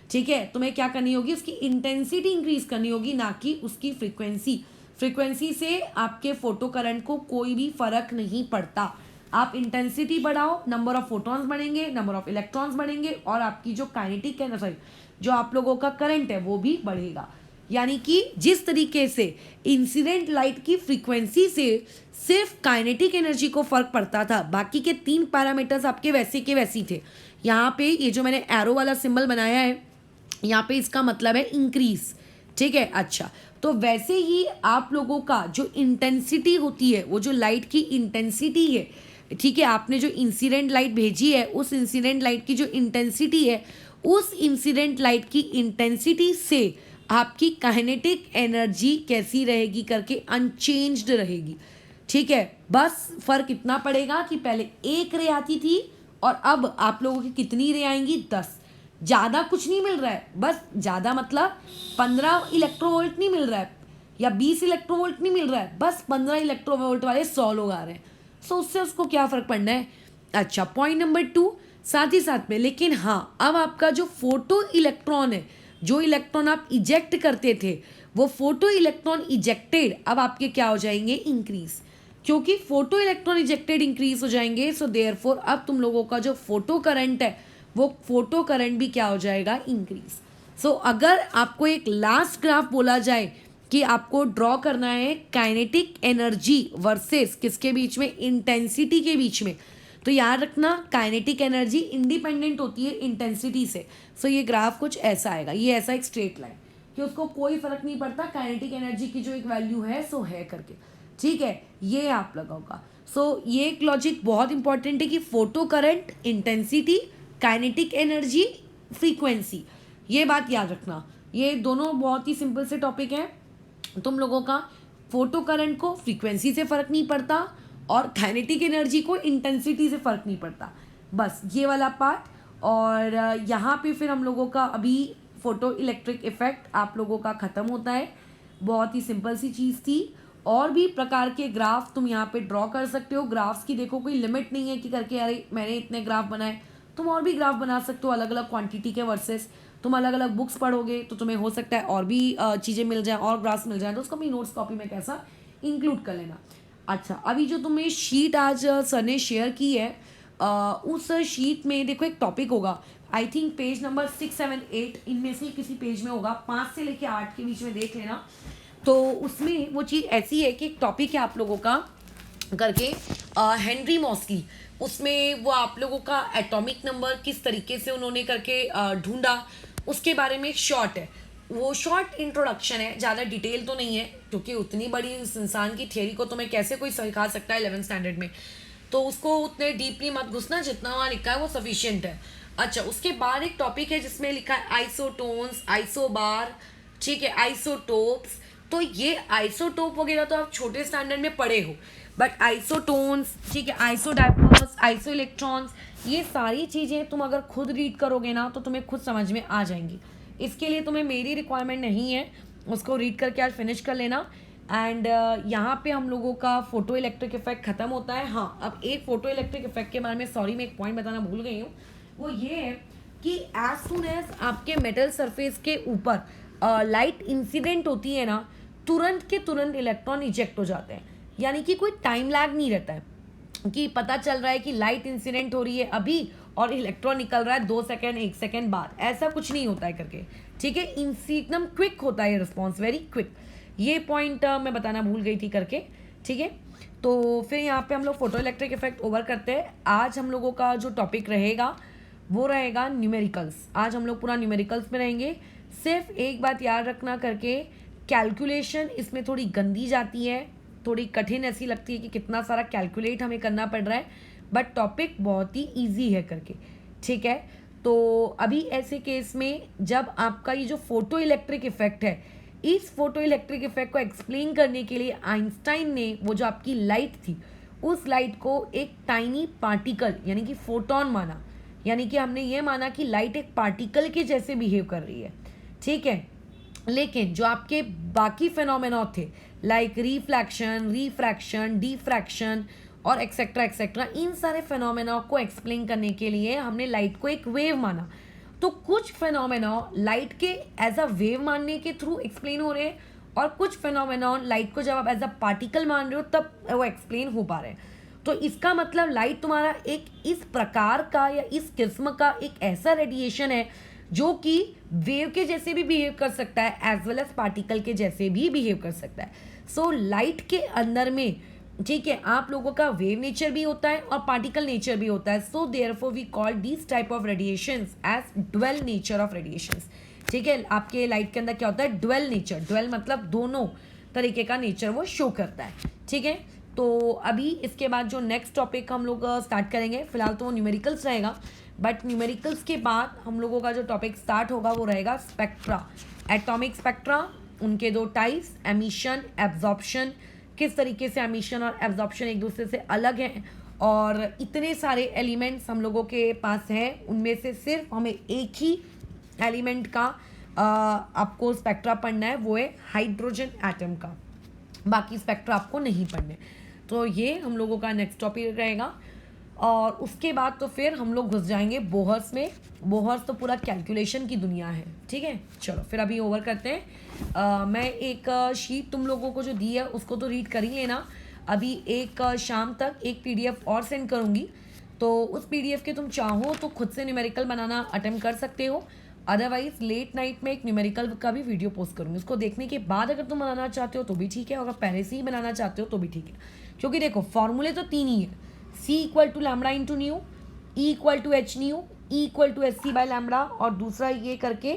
ठीक है। तुम्हें क्या करनी होगी, उसकी इंटेंसिटी इंक्रीज करनी होगी, ना कि उसकी फ्रीक्वेंसी। फ्रीक्वेंसी से आपके फोटो करंट को कोई भी फर्क नहीं पड़ता। आप इंटेंसिटी बढ़ाओ, नंबर ऑफ फोटॉन्स बढ़ेंगे, नंबर ऑफ इलेक्ट्रॉन्स बढ़ेंगे, और आपकी जो काइनेटिक है, सॉरी, जो आप लोगों का करंट है वो भी बढ़ेगा। यानी कि जिस तरीके से इंसिडेंट लाइट की फ्रीक्वेंसी से सिर्फ काइनेटिक एनर्जी को फर्क पड़ता था, बाकी के 3 पैरामीटर्स आपके वैसे के वैसे थे। यहाँ पे ये जो मैंने एरो वाला सिंबल बनाया है, यहाँ पे इसका मतलब है इंक्रीज, ठीक है। अच्छा, तो वैसे ही आप लोगों का जो इंटेंसिटी होती है, वो जो लाइट की इंटेंसिटी है, ठीक है, आपने जो इंसिडेंट लाइट भेजी है, उस इंसिडेंट लाइट की जो इंटेंसिटी है, उस इंसिडेंट लाइट की इंटेंसिटी से आपकी काइनेटिक एनर्जी कैसी रहेगी करके अनचेंज्ड रहेगी, ठीक है। बस फर्क इतना पड़ेगा कि पहले 1 रे आती थी और अब आप लोगों की कितनी रे आएंगी, 10। ज़्यादा कुछ नहीं मिल रहा है, बस ज़्यादा मतलब 15 इलेक्ट्रोवोल्ट नहीं मिल रहा है, या 20 इलेक्ट्रोवोल्ट नहीं मिल रहा है, बस 15 इलेक्ट्रोवोल्ट वाले 100 लोग आ रहे हैं। सो उससे उसको क्या फ़र्क पड़ना है। अच्छा, पॉइंट नंबर 2, साथ ही साथ में, लेकिन हाँ, अब आपका जो फोटो इलेक्ट्रॉन है, जो इलेक्ट्रॉन आप इजेक्ट करते थे, वो फोटो इलेक्ट्रॉन इजेक्टेड अब आपके क्या हो जाएंगे, इंक्रीज, क्योंकि फोटो इलेक्ट्रॉन इजेक्टेड इंक्रीज हो जाएंगे। सो देयरफॉर अब तुम लोगों का जो फोटो करंट है, वो फोटो करंट भी क्या हो जाएगा, इंक्रीज। सो अगर आपको एक लास्ट ग्राफ बोला जाए कि आपको ड्रॉ करना है काइनेटिक एनर्जी वर्सेस किसके बीच में, इंटेंसिटी के बीच में, तो याद रखना काइनेटिक एनर्जी इंडिपेंडेंट होती है इंटेंसिटी से। सो ये ग्राफ कुछ ऐसा आएगा, ये ऐसा एक स्ट्रेट लाइन कि उसको कोई फर्क नहीं पड़ता, काइनेटिक एनर्जी की जो एक वैल्यू है सो है करके, ठीक है, ये आप लगाओगा। सो ये एक लॉजिक बहुत इंपॉर्टेंट है कि photo current, intensity, kinetic energy, frequency, ये बात याद रखना। ये दोनों बहुत ही सिंपल से टॉपिक हैं तुम लोगों का। फोटो करंट को फ्रीक्वेंसी से फ़र्क नहीं पड़ता और काइनेटिक एनर्जी को इंटेंसिटी से फ़र्क नहीं पड़ता, बस ये वाला पार्ट। और यहाँ पे फिर हम लोगों का अभी फोटो इलेक्ट्रिक इफेक्ट आप लोगों का ख़त्म होता है। बहुत ही सिंपल सी चीज़ थी। और भी प्रकार के ग्राफ तुम यहाँ पे ड्रॉ कर सकते हो। ग्राफ्स की देखो कोई लिमिट नहीं है कि करके अरे मैंने इतने ग्राफ बनाए, तुम और भी ग्राफ बना सकते हो अलग अलग क्वांटिटी के वर्सेस। तुम अलग अलग बुक्स पढ़ोगे तो तुम्हें हो सकता है और भी चीज़ें मिल जाए और ग्राफ्स मिल जाए, तो उसको अपनी नोट्स कॉपी में कैसा इंक्लूड कर लेना। अच्छा, अभी जो तुम्हें शीट आज सर ने शेयर की है, उस शीट में देखो एक टॉपिक होगा, आई थिंक पेज नंबर 6, 7, 8 इनमें से किसी पेज में होगा, 5 से लेके 8 के बीच में देख लेना। तो उसमें वो चीज़ ऐसी है कि एक टॉपिक है आप लोगों का करके हेनरी मॉस्ली, उसमें वो आप लोगों का एटॉमिक नंबर किस तरीके से उन्होंने करके ढूंढा उसके बारे में शॉर्ट है। वो शॉर्ट इंट्रोडक्शन है, ज़्यादा डिटेल तो नहीं है क्योंकि उतनी बड़ी उस इंसान की थियरी को तुम्हें कैसे कोई सिखा सकता है 11th स्टैंडर्ड में, तो उसको उतने डीपली मत घुसना, जितना वहाँ लिखा है वो सफिशिएंट है। अच्छा, उसके बाद एक टॉपिक है जिसमें लिखा है आइसोटोन्स, आइसोबार, ठीक है, आइसोटोप्स। तो ये आइसोटोप वगैरह तो आप छोटे स्टैंडर्ड में पढ़े हो, बट आइसोटोन्स, ठीक है, आइसोडाइपोल्स, आइसो इलेक्ट्रॉन्स, ये सारी चीज़ें तुम अगर खुद रीड करोगे ना तो तुम्हें खुद समझ में आ जाएंगी। इसके लिए तुम्हें मेरी रिक्वायरमेंट नहीं है, उसको रीड करके आज फिनिश कर लेना। एंड यहाँ पे हम लोगों का फोटो इलेक्ट्रिक इफेक्ट खत्म होता है। हाँ, अब एक फोटो इलेक्ट्रिक इफेक्ट के बारे में सॉरी मैं एक पॉइंट बताना भूल गई हूँ, वो ये है कि एज सुन एज आपके मेटल सरफेस के ऊपर लाइट इंसिडेंट होती है ना, तुरंत के तुरंत इलेक्ट्रॉन इजेक्ट हो जाते हैं। यानी कि कोई टाइम लैग नहीं रहता है कि पता चल रहा है कि लाइट इंसिडेंट हो रही है अभी और इलेक्ट्रॉन निकल रहा है 2 सेकेंड 1 सेकेंड बाद, ऐसा कुछ नहीं होता है करके। ठीक है, एकदम क्विक होता है रिस्पॉन्स, वेरी क्विक। ये पॉइंट मैं बताना भूल गई थी करके। ठीक है, तो फिर यहाँ पे हम लोग फोटो इलेक्ट्रिक इफेक्ट ओवर करते हैं। आज हम लोगों का जो टॉपिक रहेगा वो रहेगा न्यूमेरिकल्स। आज हम लोग पूरा न्यूमेरिकल्स में रहेंगे। सिर्फ एक बात याद रखना करके, कैलकुलेशन इसमें थोड़ी गंदी जाती है, थोड़ी कठिन ऐसी लगती है कि कितना सारा कैलकुलेट हमें करना पड़ रहा है, बट टॉपिक बहुत ही ईजी है करके। ठीक है, तो अभी ऐसे केस में जब आपका ये जो फोटो इलेक्ट्रिक इफेक्ट है, इस फोटो इलेक्ट्रिक इफेक्ट को एक्सप्लेन करने के लिए आइंस्टाइन ने वो जो आपकी लाइट थी, उस लाइट को एक टाइनी पार्टिकल यानी कि फोटोन माना। यानी कि हमने ये माना कि लाइट एक पार्टिकल के जैसे बिहेव कर रही है। ठीक है, लेकिन जो आपके बाकी फिनोमेना थे लाइक रिफ्लेक्शन, रिफ्रैक्शन, डिफ्रैक्शन और एक्सेट्रा एक्सेट्रा, इन सारे फिनोमेना को एक्सप्लेन करने के लिए हमने लाइट को एक वेव माना। तो कुछ फिनोमेना लाइट के एज अ वेव मानने के थ्रू एक्सप्लेन हो रहे हैं, और कुछ फिनोमेना लाइट को जब आप एज अ पार्टिकल मान रहे हो तब वो एक्सप्लेन हो पा रहे हैं। तो इसका मतलब लाइट तुम्हारा एक इस प्रकार का या इस किस्म का एक ऐसा रेडिएशन है जो कि वेव के जैसे भी बिहेव कर सकता है एज वेल एज पार्टिकल के जैसे भी बिहेव कर सकता है। सो लाइट के अंदर में, ठीक है, आप लोगों का वेव नेचर भी होता है और पार्टिकल नेचर भी होता है। So therefore we call this type of radiations as dual nature of radiations. ठीक है, आपके लाइट के अंदर क्या होता है, ड्वेल नेचर। ड्वेल मतलब दोनों तरीके का नेचर वो शो करता है। ठीक है, तो अभी इसके बाद जो नेक्स्ट टॉपिक हम लोग स्टार्ट करेंगे, फिलहाल तो वो न्यूमेरिकल्स रहेगा, बट न्यूमेरिकल्स के बाद हम लोगों का जो टॉपिक स्टार्ट होगा वो रहेगा स्पेक्ट्रा, एटॉमिक स्पेक्ट्रा, उनके 2 टाइप्स, एमिशन, एब्जॉर्प्शन, किस तरीके से एमिशन और एब्जॉर्प्शन एक दूसरे से अलग हैं, और इतने सारे एलिमेंट्स हम लोगों के पास हैं, उनमें से सिर्फ हमें एक ही एलिमेंट का आपको स्पेक्ट्रा पढ़ना है, वो है हाइड्रोजन एटम का। बाकी स्पेक्ट्रा आपको नहीं पढ़ने। तो ये हम लोगों का नेक्स्ट टॉपिक रहेगा, और उसके बाद तो फिर हम लोग घुस जाएंगे बोहर्स में। बोहर्स तो पूरा कैलकुलेशन की दुनिया है। ठीक है, चलो फिर अभी ओवर करते हैं। मैं एक शीट तुम लोगों को जो दी है उसको तो रीड कर ही लेना। अभी एक शाम तक एक PDF और सेंड करूँगी, तो उस PDF के तुम चाहो तो खुद से न्यूमेरिकल बनाना अटेम्प्ट कर सकते हो। अदरवाइज लेट नाइट में एक न्यूमेरिकल का भी वीडियो पोस्ट करूँगी, उसको देखने के बाद अगर तुम बनाना चाहते हो तो भी ठीक है, और अगर पहले से ही बनाना चाहते हो तो भी ठीक है। क्योंकि देखो फॉर्मूले तो 3 ही है, C = λ × new, E = h new, E = hc/λ, और दूसरा ये करके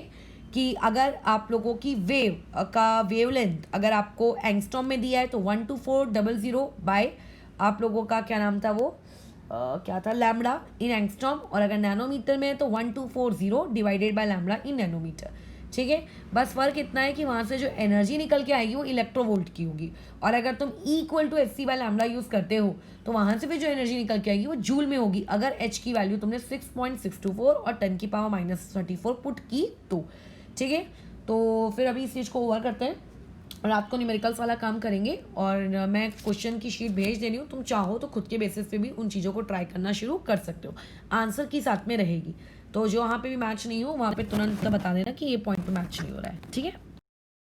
कि अगर आप लोगों की वेव का वेवलेंथ अगर आपको एंगस्ट्रॉम में दिया है तो 12400 बाय आप लोगों का क्या नाम था वो क्या था, लैम्बडा इन एंगस्ट्रॉम, और अगर नैनोमीटर में है तो 1240 divided by lambda in nanometre. ठीक है, बस फ़र्क इतना है कि वहाँ से जो एनर्जी निकल के आएगी वो इलेक्ट्रोवोल्ट की होगी, और अगर तुम E = hc/λ यूज़ करते हो तो वहाँ से भी जो एनर्जी निकल के आएगी वो जूल में होगी, अगर H की वैल्यू तुमने 6.624 और 10⁻⁻34 पुट की तो। ठीक है, तो फिर अभी इस चीज़ को ओवर करते हैं, रात को न्यूमेरिकल्स वाला काम करेंगे, और मैं क्वेश्चन की शीट भेज दे रही हूँ, तुम चाहो तो खुद के बेसिस पे भी उन चीज़ों को ट्राई करना शुरू कर सकते हो। आंसर की साथ में रहेगी, तो जो वहाँ पे भी मैच नहीं हो वहाँ पे तुरंत बता देना कि ये पॉइंट पे मैच नहीं हो रहा है। ठीक है।